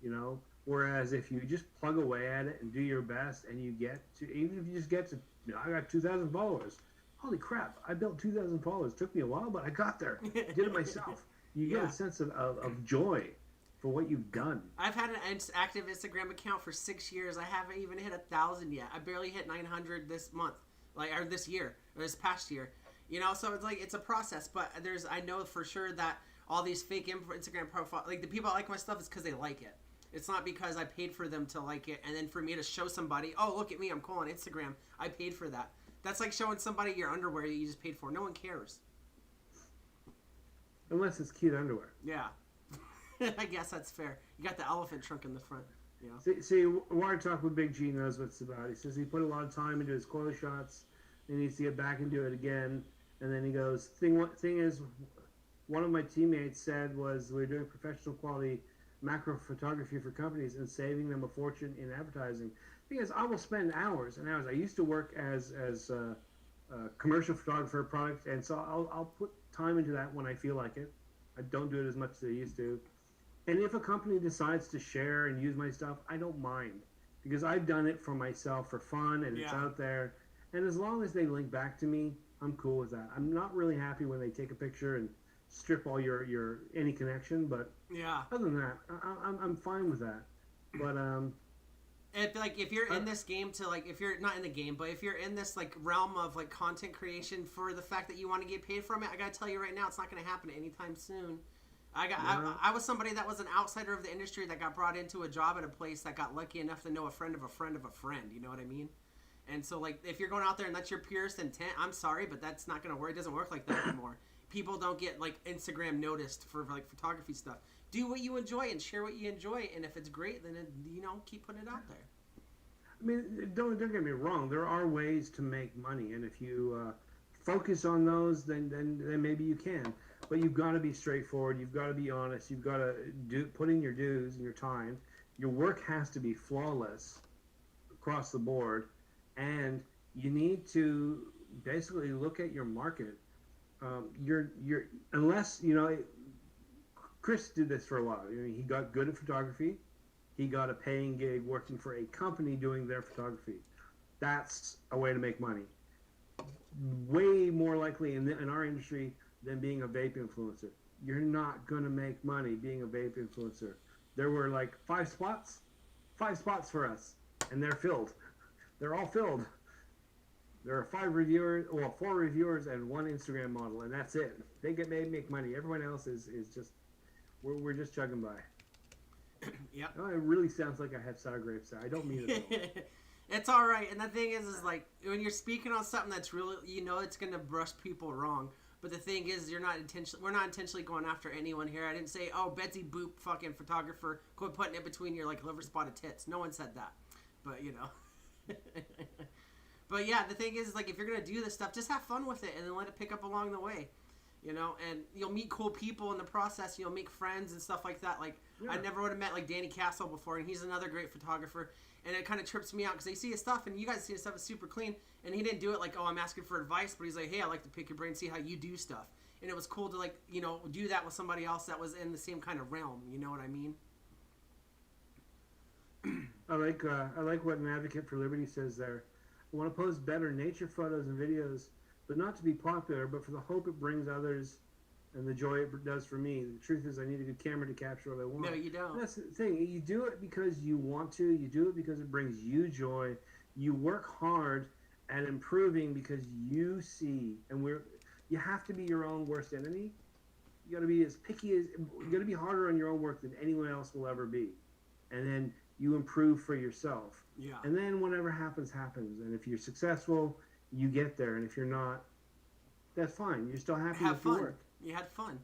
you know. Whereas if you just plug away at it and do your best, and you get to, even if you just get to, I got 2,000 followers. Holy crap! I built 2,000 followers. It took me a while, but I got there. I did it myself. You get a sense of joy for what you've done. I've had an active Instagram account for 6 years. I haven't even hit 1,000 yet. I barely hit 900 this month, or this year, or this past year. You know, so it's like it's a process. But I know for sure that all these fake Instagram profiles, like the people that like my stuff, is because they like it. It's not because I paid for them to like it, and then for me to show somebody, oh, look at me, I'm cool on Instagram. I paid for that. That's like showing somebody your underwear that you just paid for. No one cares. Unless it's cute underwear. Yeah. I guess that's fair. You got the elephant trunk in the front. You know? See, Water Talk with Big G knows what it's about. He says he put a lot of time into his close shots. He needs to get back into it again. And then he goes, thing is, one of my teammates said was we're doing professional quality macro photography for companies and saving them a fortune in advertising. Because I will spend hours and hours. I used to work as a commercial photographer, product, and so I'll put time into that when I feel like it. I don't do it as much as I used to. And if a company decides to share and use my stuff, I don't mind. Because I've done it for myself for fun, and it's out there. And as long as they link back to me, I'm cool with that. I'm not really happy when they take a picture and strip all your any connection, but other than that, I'm fine with that. But if you're in this game if you're not in the game, but if you're in this like realm of like content creation for the fact that you want to get paid from it, I gotta tell you right now, it's not gonna happen anytime soon. I was somebody that was an outsider of the industry that got brought into a job at a place that got lucky enough to know a friend of a friend of a friend. You know what I mean? And so like if you're going out there and that's your purest intent, I'm sorry, but that's not gonna work. It doesn't work like that anymore. People don't get like Instagram noticed for like photography stuff. Do what you enjoy and share what you enjoy, and if it's great, then keep putting it out there. I mean, don't get me wrong. There are ways to make money, and if you focus on those, then maybe you can. But you've got to be straightforward. You've got to be honest. You've got to put in your dues and your time. Your work has to be flawless across the board, and you need to basically look at your market. Unless Chris did this for a while. He got good at photography. He got a paying gig working for a company doing their photography. That's a way to make money. Way more likely in our industry than being a vape influencer. You're not going to make money being a vape influencer. There were like 5 spots for us, and they're filled. They're all filled. There are 4 reviewers and 1 Instagram model, and that's it. They make money. Everyone else is just, we're just chugging by. Yep. Oh, it really sounds like I have sour grapes. I don't mean it at all. It's all right. And the thing is like when you're speaking on something that's really, it's going to brush people wrong. But the thing is, we're not intentionally going after anyone here. I didn't say, oh, Betsy Boop, fucking photographer, quit putting it between your like liver spotted tits. No one said that. But But yeah, the thing is like if you're gonna do this stuff, just have fun with it and then let it pick up along the way. And you'll meet cool people in the process. You'll make friends and stuff like that. Like I never would have met like Danny Castle before, and he's another great photographer. And it kind of trips me out because they see his stuff, and you guys see his stuff is super clean. And he didn't do it like, oh, I'm asking for advice, but he's like, hey, I like to pick your brain, see how you do stuff. And it was cool to like, do that with somebody else that was in the same kind of realm. You know what I mean? I like what an advocate for liberty says there. I want to post better nature photos and videos, but not to be popular, but for the hope it brings others and the joy it does for me. The truth is I need a good camera to capture what I want. No, you don't. And that's the thing. You do it because you want to. You do it because it brings you joy. You work hard at improving because you see, and you have to be your own worst enemy. You got to be as picky as, you got to be harder on your own work than anyone else will ever be. And then you improve for yourself. Yeah. And then whatever happens, happens. And if you're successful, you get there. And if you're not, that's fine. You're still happy with your work. You had fun.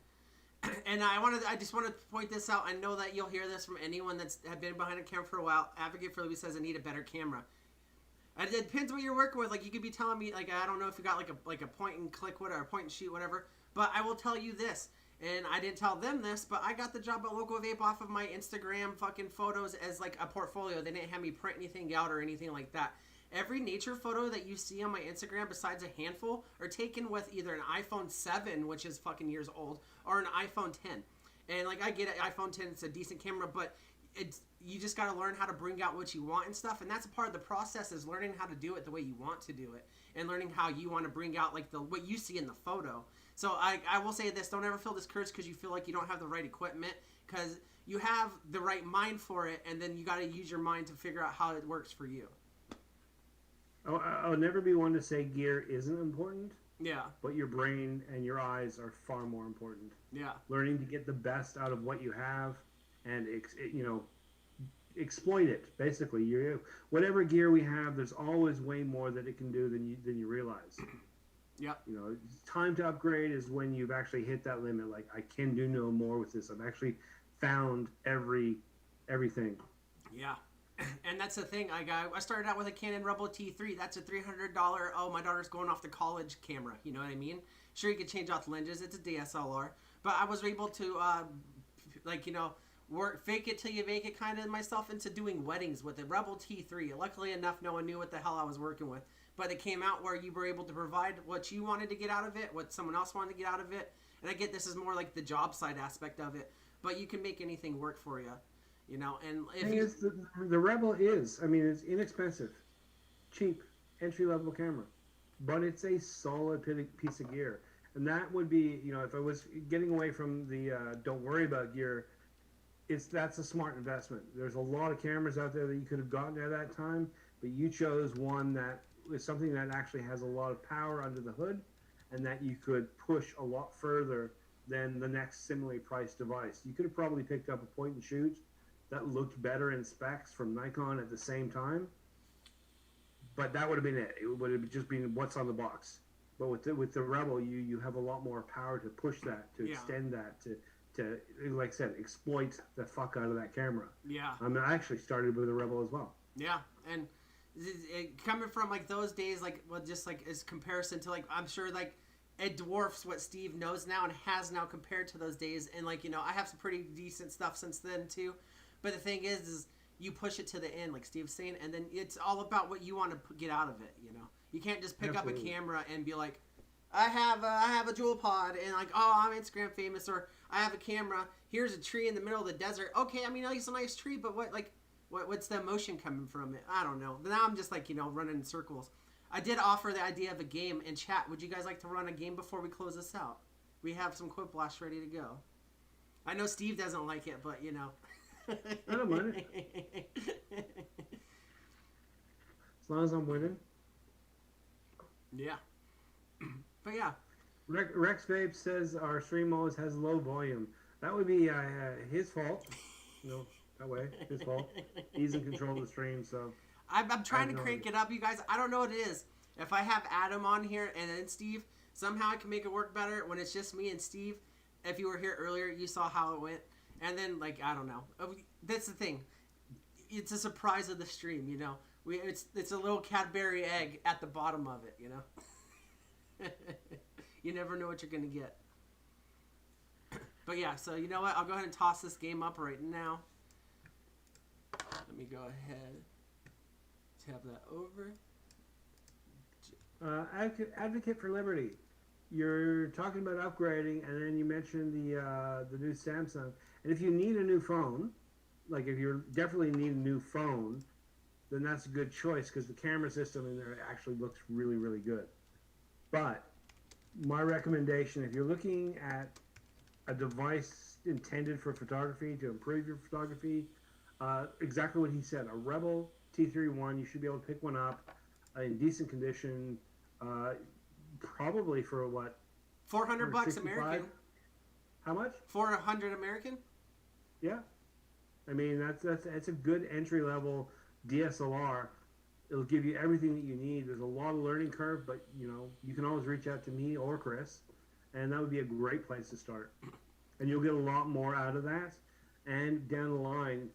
And I just want to point this out. I know that you'll hear this from anyone that's had been behind a camera for a while. Advocate for Liberty says I need a better camera. It depends what you're working with. Like, you could be telling me, like, I don't know if you got like a point and click, whatever, point and shoot, whatever. But I will tell you this, and I didn't tell them this, but I got the job at Local Vape off of my Instagram fucking photos as like a portfolio. They didn't have me print anything out or anything like that. Every nature photo that you see on my Instagram, besides a handful, are taken with either an iPhone 7, which is fucking years old, or an iPhone 10. And like, I get it, iPhone 10, it's a decent camera, but you just got to learn how to bring out what you want and stuff, and that's a part of the process, is learning how to do it the way you want to do it, and learning how you want to bring out like what you see in the photo. So I will say this: don't ever feel discouraged because you feel like you don't have the right equipment, because you have the right mind for it, and then you got to use your mind to figure out how it works for you. Oh, I'll never be one to say gear isn't important. Yeah. But your brain and your eyes are far more important. Yeah. Learning to get the best out of what you have, and exploit it. Basically, whatever gear we have, there's always way more that it can do than you realize. Yep. You know, time to upgrade is when you've actually hit that limit. Like, I can do no more with this. I've actually found everything. Yeah. And that's the thing. I started out with a Canon Rebel T3. That's a $300. Oh, my daughter's going off to college camera. You know what I mean? Sure, you could change out the lenses. It's a DSLR. But I was able to, fake it till you make it kind of myself into doing weddings with the Rebel T3. Luckily enough, no one knew what the hell I was working with. But it came out where you were able to provide what you wanted to get out of it, what someone else wanted to get out of it. And I get this is more like the job side aspect of it. But you can make anything work for you. You know, and if the Rebel is, I mean, it's inexpensive, cheap, entry-level camera, but it's a solid piece of gear. And that would be, you know, if I was getting away from the don't worry about gear, that's a smart investment. There's a lot of cameras out there that you could have gotten at that time, but you chose one that is something that actually has a lot of power under the hood, and that you could push a lot further than the next similarly priced device. You could have probably picked up a point and shoot that looked better in specs from Nikon at the same time, but that would have been it. It would have just been what's on the box. But with the Rebel, you have a lot more power to push that, to extend that, to like I said, exploit the fuck out of that camera. Yeah. I mean, I actually started with a Rebel as well. Yeah, and coming from like those days, like, well, just like as comparison to, like, I'm sure like it dwarfs what Steve knows now and has now compared to those days. And like, you know, I have some pretty decent stuff since then too. But the thing is you push it to the end, like Steve's saying, and then it's all about what you want to get out of it. You know, you can't just pick up a camera and be like, I have a jewel pod, and like, oh, I'm Instagram famous, or I have a camera. Here's a tree in the middle of the desert. Okay, I mean, it's a nice tree, but what's the emotion coming from it? I don't know. Now I'm just like, you know, running in circles. I did offer the idea of a game in chat. Would you guys like to run a game before we close this out? We have some Quiplash ready to go. I know Steve doesn't like it, but you know. I don't mind it. As long as I'm winning. Yeah. But yeah. Rex Vape says our stream always has low volume. That would be his fault. No, that way. His fault. He's in control of the stream, so. I'm trying to crank it up, you guys. I don't know what it is. If I have Adam on here and then Steve, somehow I can make it work better. When it's just me and Steve, if you were here earlier, you saw how it went. And then, like, I don't know. That's the thing. It's a surprise of the stream, you know. It's a little Cadbury egg at the bottom of it, you know. You never know what you're going to get. But yeah, so you know what? I'll go ahead and toss this game up right now. Let me go ahead. Tab that over. Advocate for Liberty. You're talking about upgrading, and then you mentioned the new Samsung. And if you need a new phone, like if you definitely need a new phone, then that's a good choice because the camera system in there actually looks really, really good. But my recommendation, if you're looking at a device intended for photography, to improve your photography, exactly what he said, a Rebel T31, you should be able to pick one up in decent condition, probably for what? $400 American. How much? $400 American. Yeah, I mean that's a good entry level DSLR. It'll give you everything that you need. There's a lot of learning curve, but you know you can always reach out to me or Chris, and that would be a great place to start. And you'll get a lot more out of that. And down the line,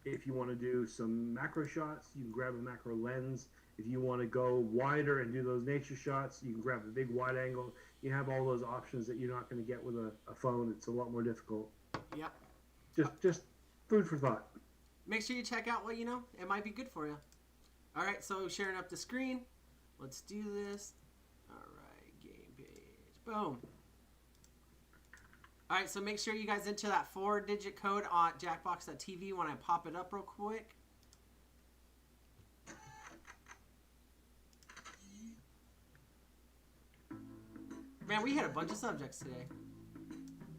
if you want to do some macro shots, you can grab a macro lens If you want to go wider and do those nature shots, you can grab a big wide angle. You have all those options that you're not going to get with a phone. It's a lot more difficult. Yep. Just food for thought. Make sure you check out what you know. It might be good for you. All right, so sharing up the screen. Let's do this. All right, game page. Boom. All right, so make sure you guys enter that 4-digit code on jackbox.tv when I pop it up real quick. Man, we had a bunch of subjects today.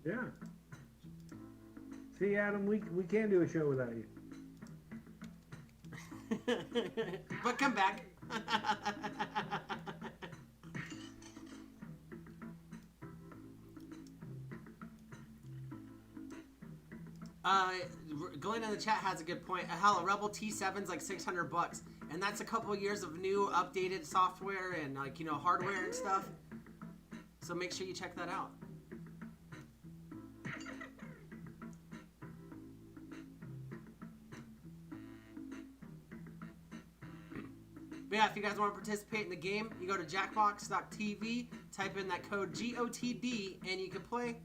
Yeah. See, Adam, we can't do a show without you. But come back. Glenn in the chat has a good point. Hell, a Rebel T7's like $600, and that's a couple of years of new updated software and like hardware and stuff. So make sure you check that out. But yeah, if you guys want to participate in the game, you go to jackbox.tv, type in that code GOTD, and you can play.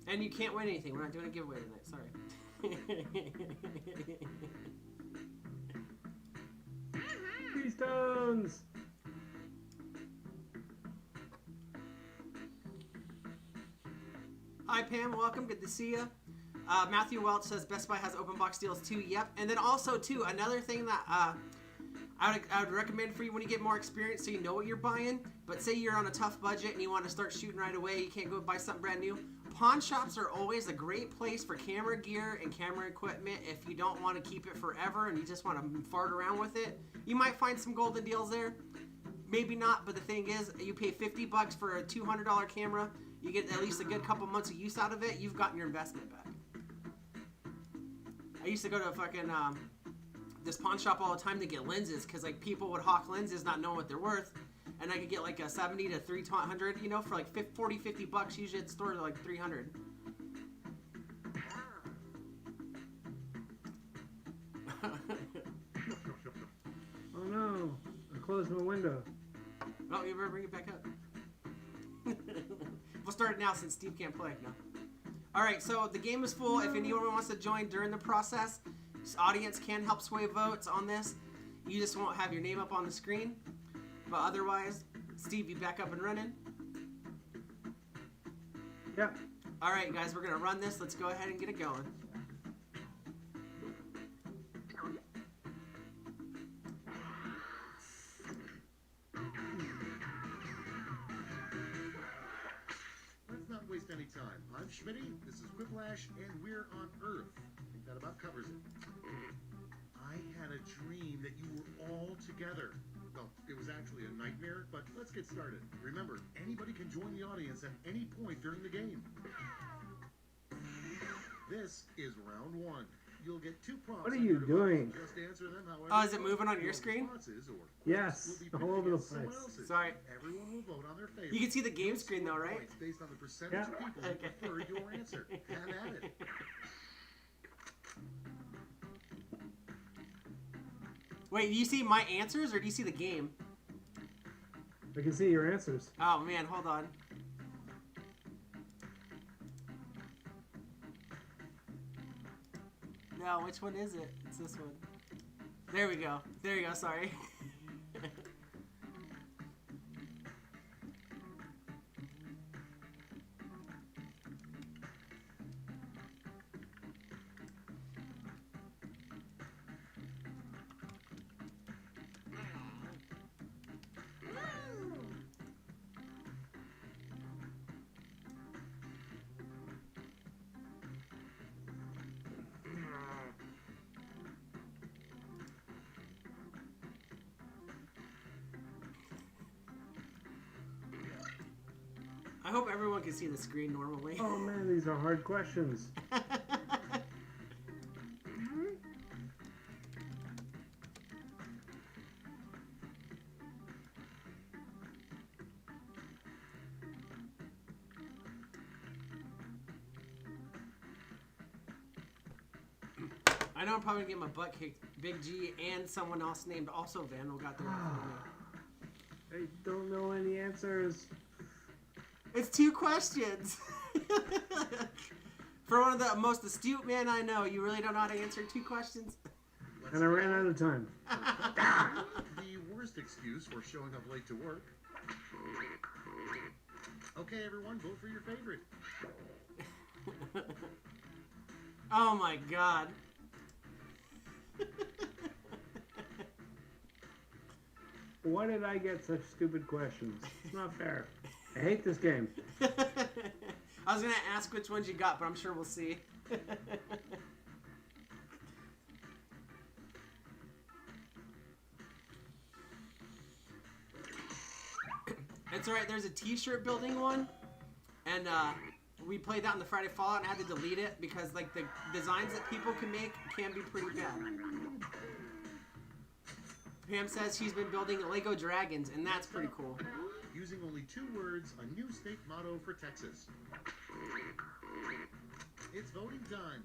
And you can't win anything. We're not doing a giveaway tonight. Sorry. Keystone! Hi, Pam. Welcome. Good to see you. Matthew Welch says Best Buy has open box deals too. Yep. And then also, too, another thing that I would recommend for you when you get more experience so you know what you're buying. But say you're on a tough budget and you want to start shooting right away. You can't go buy something brand new. Pawn shops are always a great place for camera gear and camera equipment if you don't want to keep it forever and you just want to fart around with it. You might find some golden deals there. Maybe not, but the thing is, you pay $50 for a $200 camera. You get at least a good couple months of use out of it. You've gotten your investment back. I used to go to fucking this pawn shop all the time to get lenses because like people would hawk lenses not knowing what they're worth, and I could get like a 70 to 300, for like $40-50. Usually it's stored at like 300. Oh no! I closed my window. Oh, you better bring it back up. We'll start it now since Steve can't play. No. All right, so the game is full. If anyone wants to join during the process, this audience can help sway votes on this. You just won't have your name up on the screen. But otherwise, Steve, you back up and running? Yep. All right, guys, we're going to run this. Let's go ahead and get it going. Any time. I'm Schmitty, this is Quiplash, and we're on Earth. I think that about covers it. I had a dream that you were all together. Well, it was actually a nightmare, but let's get started. Remember, anybody can join the audience at any point during the game. This is round one. You'll get 2 prompts. What are you doing? Just answer them however. Oh, is it moving on your screen? Yes, all over the place. Sorry. Everyone will vote on their favorite. You can see the game screen though, right? Based on the percentage of people who prefer your answer. Have at it. Wait, do you see my answers or do you see the game? I can see your answers. Oh man, hold on. No, which one is it? It's this one. There we go. There you go, sorry. I hope everyone can see the screen normally. Oh man, these are hard questions. I know I'm probably gonna get my butt kicked. Big G and someone else named also Vandal got there before me. I don't know any answers. It's 2 questions. For one of the most astute men I know, you really don't know how to answer 2 questions? And I ran out of time. The worst excuse for showing up late to work. Okay, everyone, vote for your favorite. Oh my god. Why did I get such stupid questions? It's not fair. I hate this game. I was gonna ask which ones you got, but I'm sure we'll see. It's alright, there's a t-shirt building one, and we played that on the Friday Fallout and I had to delete it because like the designs that people can make can be pretty bad. Pam says she's been building Lego dragons, and that's pretty cool. Using only 2 words, a new state motto for Texas. It's voting done.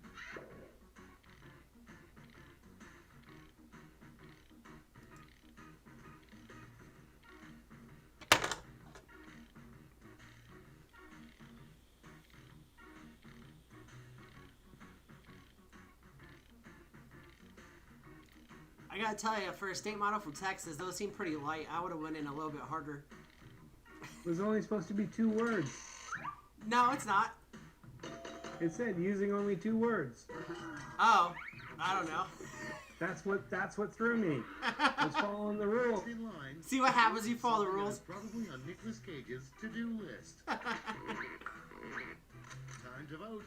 I gotta tell you, for a state motto from Texas, those seem pretty light. I would have went in a little bit harder. It was only supposed to be 2 words. No, it's not. It said using only 2 words. Oh, I don't know. That's what threw me. I was following the rules. In line. See what happens if you follow the Something rules? that is probably on Nicolas Cage's to-do list. Time to vote.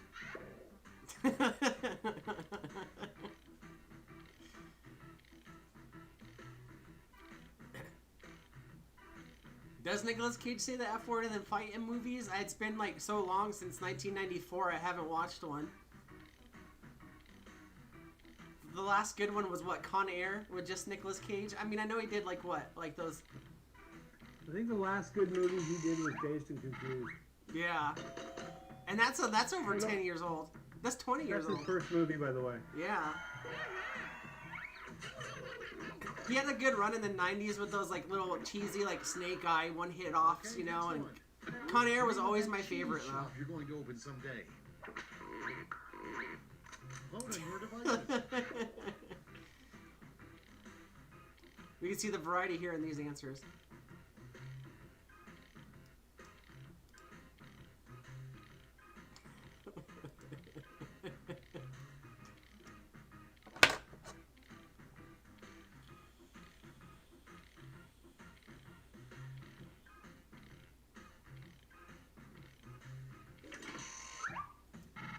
Does Nicolas Cage say the F word and then fight in movies? It's been like so long since 1994 I haven't watched one. The last good one was what, Con Air with just Nicolas Cage? I mean, I know he did like what? Like those... I think the last good movie he did was Dazed and Confused. Yeah. And that's over 10 years old. That's 20 years That's old. his first movie, by the way. Yeah. He had a good run in the 90s with those like little cheesy like snake eye one hit offs, Okay, you know, and next one. Con Air was always my favorite Cheese though. shop you're going to open someday. Vote on your device. We can see the variety here in these answers.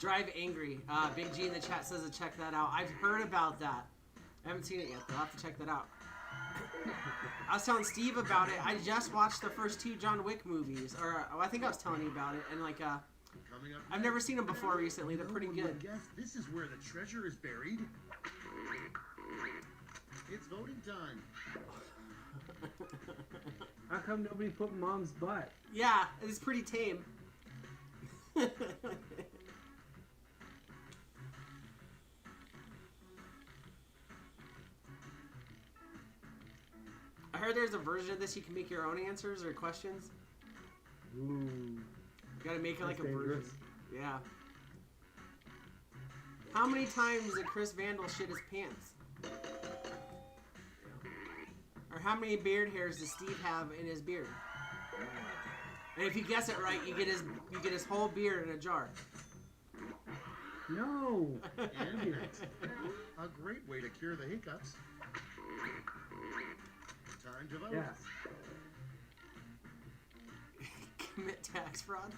Drive Angry. Big G in the chat says to check that out. I've heard about that. I haven't seen it yet, though. I'll have to check that out. I was telling Steve about it. I just watched the first 2 John Wick movies. Or I think I was telling you about it. And, like, Coming up I've never seen them before recently. They're pretty No one would good. guess this is where the treasure is buried. It's voting time. How come nobody put Mom's butt? Yeah, it's pretty tame. I heard there's a version of this you can make your own answers or questions. Ooh. You gotta make it like That's a version. dangerous. Yeah. How many times did Chris Vandal shit his pants? Or how many beard hairs does Steve have in his beard? And if you guess it right, you get his whole beard in a jar. No. And a great way to cure the hiccups. Time to vote. Yes. Commit tax fraud.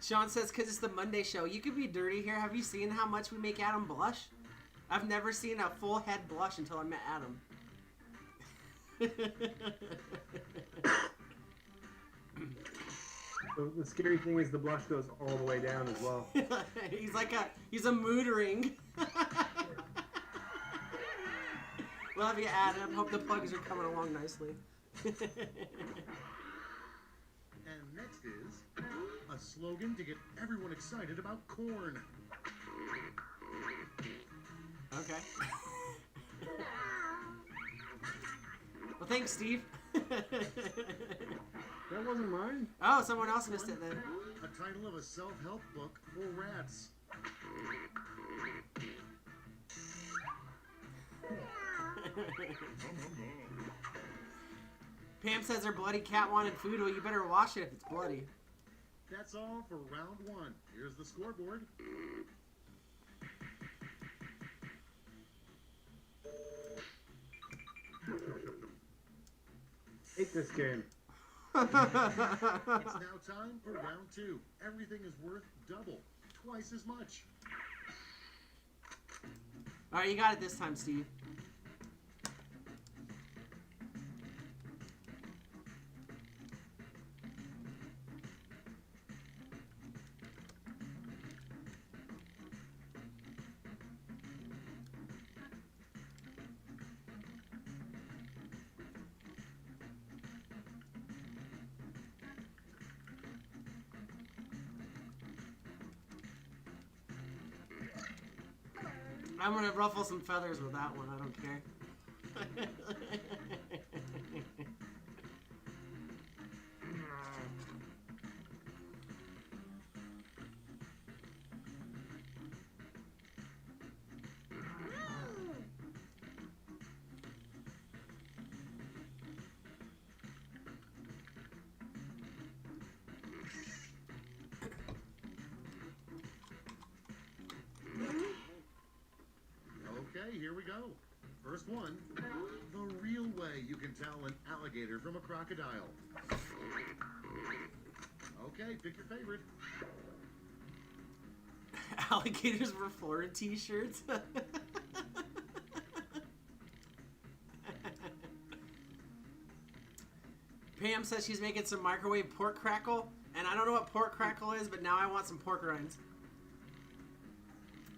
Sean says, because it's the Monday show. You could be dirty here. Have you seen how much we make Adam blush? I've never seen a full head blush until I met Adam. The scary thing is the blush goes all the way down as well. he's a mood ring. Love you, Adam. Hope the plugs are coming along nicely. And next is a slogan to get everyone excited about corn. Okay. Well, thanks, Steve. That wasn't mine. Oh, someone else missed it then. A title of a self-help book for rats. Pam says her bloody cat wanted food. Well, you better wash it if it's bloody. That's all for round one. Here's the scoreboard. Hate this game. It's now time for round two. Everything is worth double, twice as much. All right, you got it this time, Steve. I'm gonna ruffle some feathers with that one. I don't care. Okay, here we go. First one. The real way you can tell an alligator from a crocodile. Okay, pick your favorite. Alligators were Florida t-shirts. Pam says she's making some microwave pork crackle, and I don't know what pork crackle is, but now I want some pork rinds.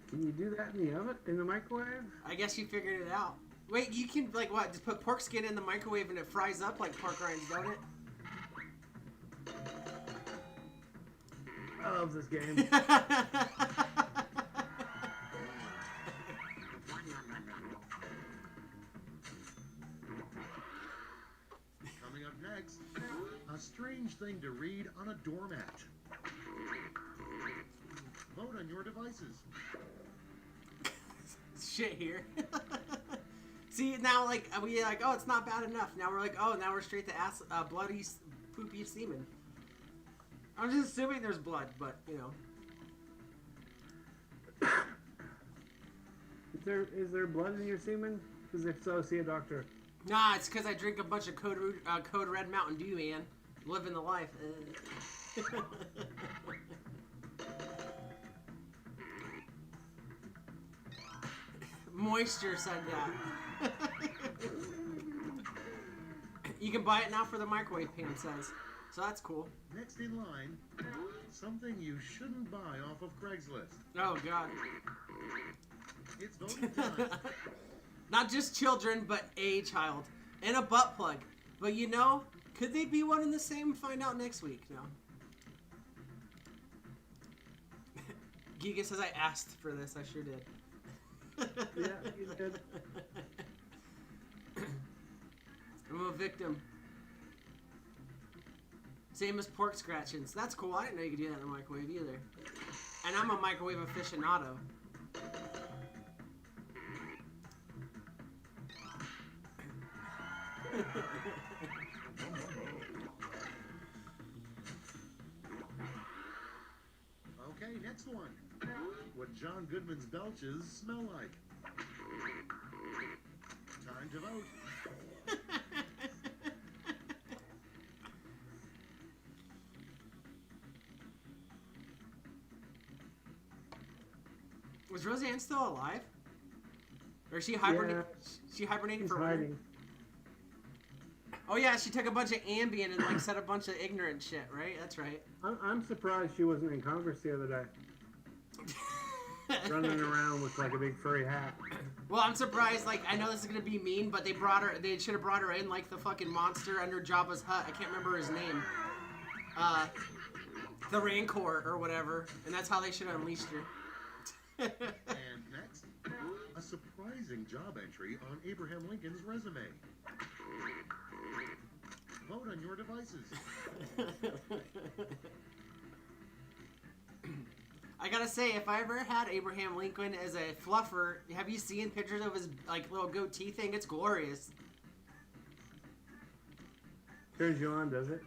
Can you do that in the oven, in the microwave? I guess you figured it out. Wait, you can, like, what, just put pork skin in the microwave and it fries up like pork rinds, don't it? I love this game. Coming up next, a strange thing to read on a doormat. Vote on your devices. Shit here. See, now, like, we like, oh, it's not bad enough. Now we're like, oh, now we're straight to ass, bloody, poopy semen. I'm just assuming there's blood, but, you know. Is there blood in your semen? Because if so, see a doctor. Nah, it's because I drink a bunch of Code Red Mountain Dew, man. Living the life. Moisture said that. You can buy it now for the microwave, Pam says. So that's cool. Next in line, something you shouldn't buy off of Craigslist. Oh, God. It's voting time. Not just children, but a child. And a butt plug. But you know, could they be one and the same? Find out next week. No. Giga says I asked for this. I sure did. Yeah, you did. I'm a victim. Same as pork scratchings. That's cool. I didn't know you could do that in the microwave either. And I'm a microwave aficionado. Okay, next one. What John Goodman's belches smell like. Time to vote. Was Roseanne still alive? Or is she hibernating? Yeah. She hibernating He's for winter? hiding. Oh yeah, she took a bunch of Ambien and like said a bunch of ignorant shit, right? That's right. I'm surprised she wasn't in Congress the other day. Running around with like a big furry hat. Well, I'm surprised. Like, I know this is gonna be mean, but they brought her. They should have brought her in like the fucking monster under Jabba's hut. I can't remember his name. the Rancor or whatever, and that's how they should have unleashed her. And next, a surprising job entry on Abraham Lincoln's resume. Vote on your devices. I gotta say, if I ever had Abraham Lincoln as a fluffer, have you seen pictures of his like little goatee thing? It's glorious. Turns you on, does it?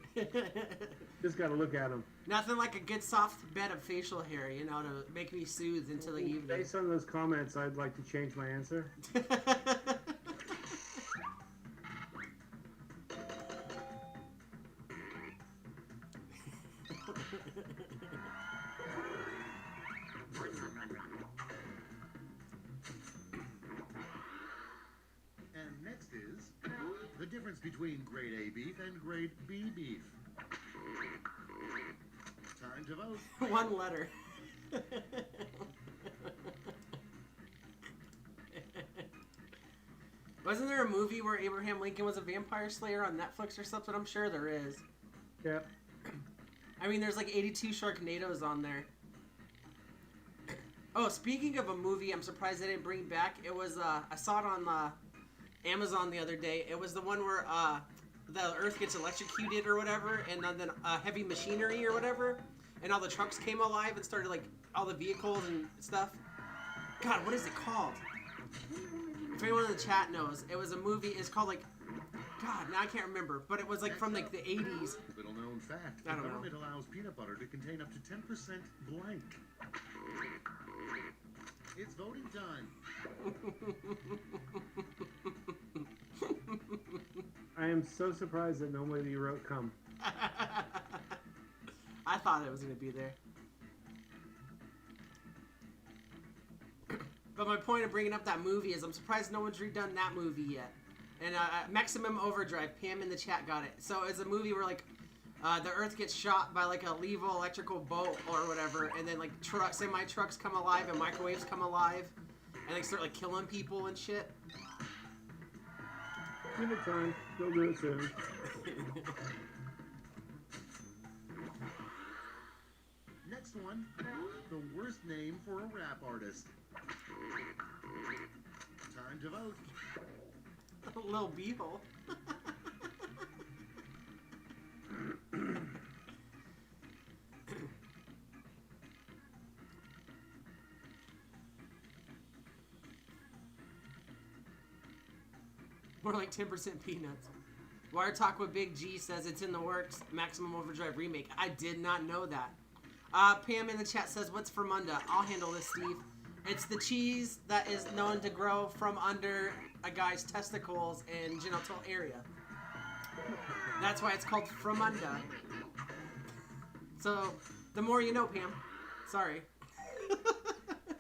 Just gotta look at him. Nothing like a good soft bed of facial hair, you know, to make me soothe until the evening. Based on those comments, I'd like to change my answer. And next is the difference between grade A beef and grade B beef. Time to vote. One letter. Wasn't there a movie where Abraham Lincoln was a vampire slayer on Netflix or something? I'm sure there is. Yep. I mean, there's like 82 Sharknadoes on there. Oh, speaking of a movie, I'm surprised they didn't bring it back. It was, I saw it on Amazon the other day. It was the one where the Earth gets electrocuted or whatever, and then heavy machinery or whatever, and all the trucks came alive and started, like, all the vehicles and stuff. God, what is it called? If anyone in the chat knows, it was a movie. It's called, like, God, now I can't remember, but it was, like, from, like, the 80s. Little known fact, the I don't know. government allows peanut butter to contain up to 10% blank. It's voting time. I am so surprised that nobody wrote "come." I thought it was going to be there. But my point of bringing up that movie is I'm surprised no one's redone that movie yet. And Maximum Overdrive, Pam in the chat got it. So it's a movie where, like, the Earth gets shot by, like, a lethal electrical bolt or whatever, and then, like, semi-trucks come alive and microwaves come alive, and they start, like, killing people and shit. Give it time. They'll do it soon. Next one, the worst name for a rap artist. Time to vote. Lil Beetle. More like 10% peanuts. Wire Talk with Big G says it's in the works. Maximum Overdrive remake. I did not know that. Pam in the chat says, what's Fromunda? I'll handle this, Steve. It's the cheese that is known to grow from under a guy's testicles and genital area. That's why it's called Fromunda. So, the more you know, Pam. Sorry.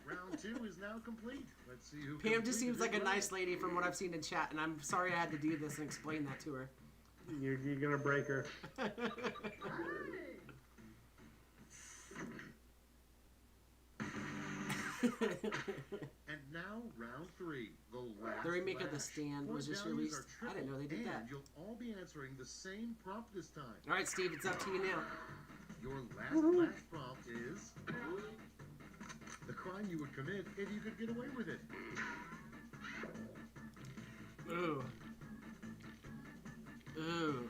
Round 2 is now complete. Let's see who Pam just seems like a completed nice lady from what I've seen in chat, and I'm sorry I had to do this and explain that to her. You're gonna break her. And now, round 3, the last The remake of The flash. Stand was Point just values released. are I didn't know they did tripled, that. and you'll all be answering the same prompt this time. All right, Steve, it's up to you now. Your last flash prompt is the crime you would commit if you could get away with it. Ooh. Ooh.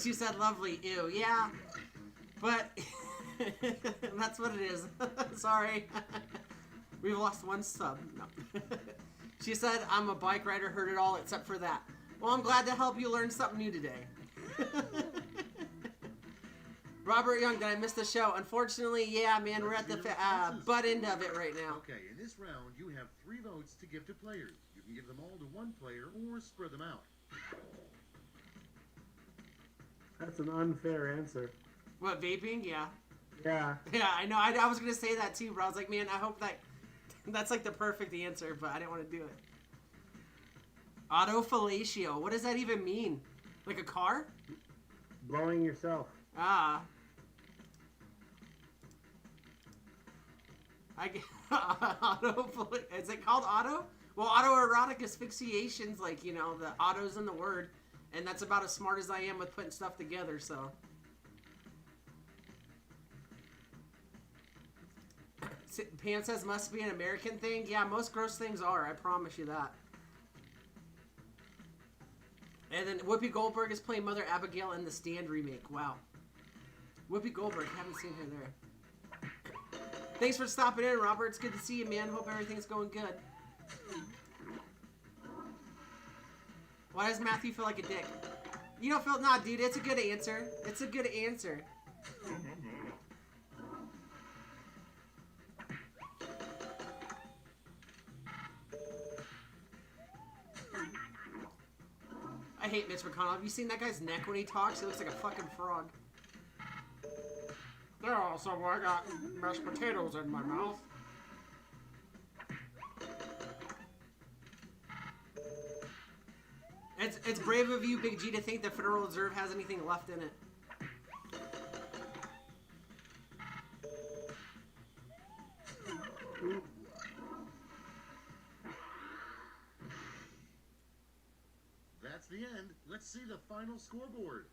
She said lovely, ew, yeah, but that's what it is. Sorry. We've lost one sub. No. She said, I'm a bike rider, heard it all except for that. Well, I'm glad to help you learn something new today. Robert Young, did I miss the show? Unfortunately, yeah, man, we're at the butt end of it right now. Okay, in this round, you have 3 votes to give to players. You can give them all to one player or spread them out. That's an unfair answer. What, vaping? Yeah. Yeah. Yeah, I know. I was going to say that too, but I was like, man, I hope that's like the perfect answer, but I didn't want to do it. Autofellatio. What does that even mean? Like a car? Blowing yourself. Ah. Is it called auto? Well, autoerotic asphyxiation's like, the auto's in the word. And that's about as smart as I am with putting stuff together, so. Pan says must be an American thing. Yeah, most gross things are. I promise you that. And then Whoopi Goldberg is playing Mother Abigail in the Stand remake. Wow. Whoopi Goldberg. Haven't seen her there. Thanks for stopping in, Robert. It's good to see you, man. Hope everything's going good. Why does Matthew feel like a dick? You don't feel... Nah, dude. It's a good answer. It's a good answer. I hate Mitch McConnell. Have you seen that guy's neck when he talks? He looks like a fucking frog. There also, I got mashed potatoes in my mouth. It's brave of you, Big G, to think the Federal Reserve has anything left in it. That's the end. Let's see the final scoreboard.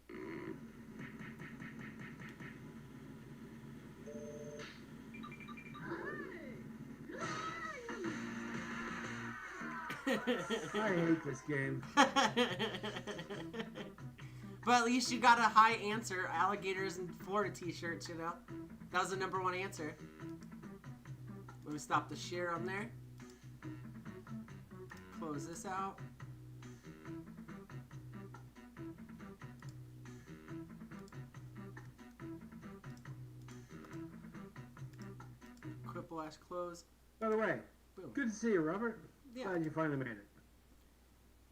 I hate this game. But at least you got a high answer. Alligators and Florida t-shirts, That was the #1 answer. Let me stop the share on there. Close this out. Quiplash close. By the way, Boom. good to see you, Robert. Yeah. Glad you finally made it.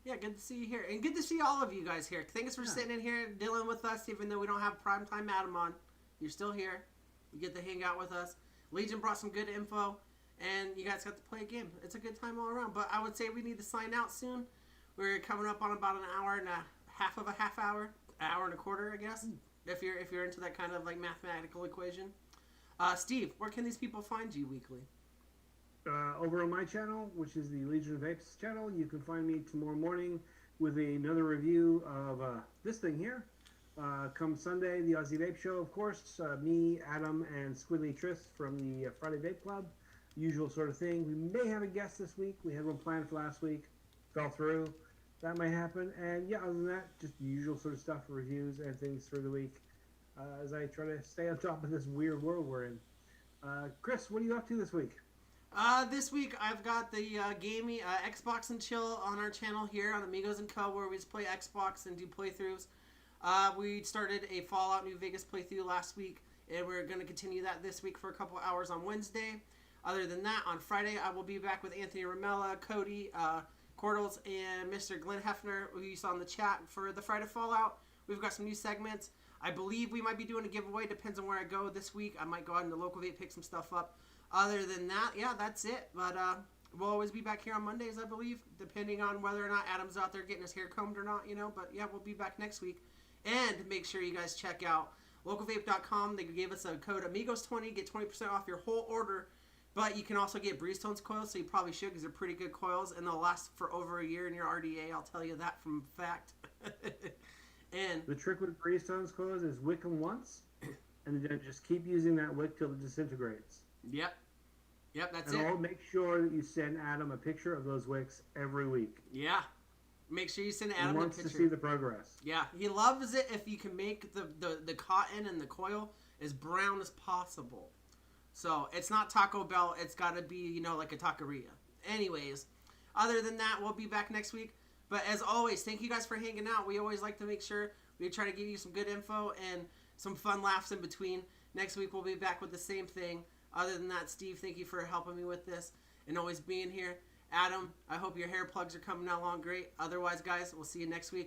Yeah, good to see you here. And good to see all of you guys here. Thanks for sitting in here dealing with us, even though we don't have Primetime Adam on. You're still here. You get to hang out with us. Legion brought some good info, and you guys got to play a game. It's a good time all around. But I would say we need to sign out soon. We're coming up on about an hour and a half of a half hour. An hour and a quarter, I guess. If you're into that kind of like mathematical equation. Steve, where can these people find you weekly? Over on my channel, which is the Legion of Apes channel, you can find me tomorrow morning with another review of this thing here. Come Sunday, the Aussie Vape Show, of course. Me, Adam, and Squidly Tris from the Friday Vape Club. Usual sort of thing. We may have a guest this week. We had one planned for last week. Fell through. That might happen. And yeah, other than that, just the usual sort of stuff, reviews and things through the week. As I try to stay on top of this weird world we're in. Chris, what are you up to this week? This week I've got the gaming Xbox and Chill on our channel here on Amigos and Co, where we just play Xbox and do playthroughs. We started a Fallout New Vegas playthrough last week, and we're going to continue that this week for a couple hours on Wednesday. Other than that, on Friday I will be back with Anthony Ramella, Cody, Cordles, and Mr. Glenn Hefner, who you saw in the chat for the Friday Fallout. We've got some new segments. I believe we might be doing a giveaway. Depends on where I go this week. I might go out in the local vape, pick some stuff up. Other than that, yeah, that's it. But we'll always be back here on Mondays, I believe, depending on whether or not Adam's out there getting his hair combed or not, But yeah, we'll be back next week. And make sure you guys check out localvape.com. They gave us a code Amigos20, get 20% off your whole order. But you can also get Breezetone's coils, so you probably should, because they're pretty good coils, and they'll last for over a year in your RDA. I'll tell you that from fact. And the trick with Breezetone's coils is wick them once, and then just keep using that wick till it disintegrates. Yep, that's and it. I'll make sure that you send Adam a picture of those wicks every week. Yeah. Make sure you send Adam a picture. He wants to see the progress. Yeah, he loves it if you can make the cotton and the coil as brown as possible. So, it's not Taco Bell. It's got to be, like a taqueria. Anyways, other than that, we'll be back next week. But as always, thank you guys for hanging out. We always like to make sure we try to give you some good info and some fun laughs in between. Next week, we'll be back with the same thing. Other than that, Steve, thank you for helping me with this and always being here. Adam, I hope your hair plugs are coming along great. Otherwise, guys, we'll see you next week.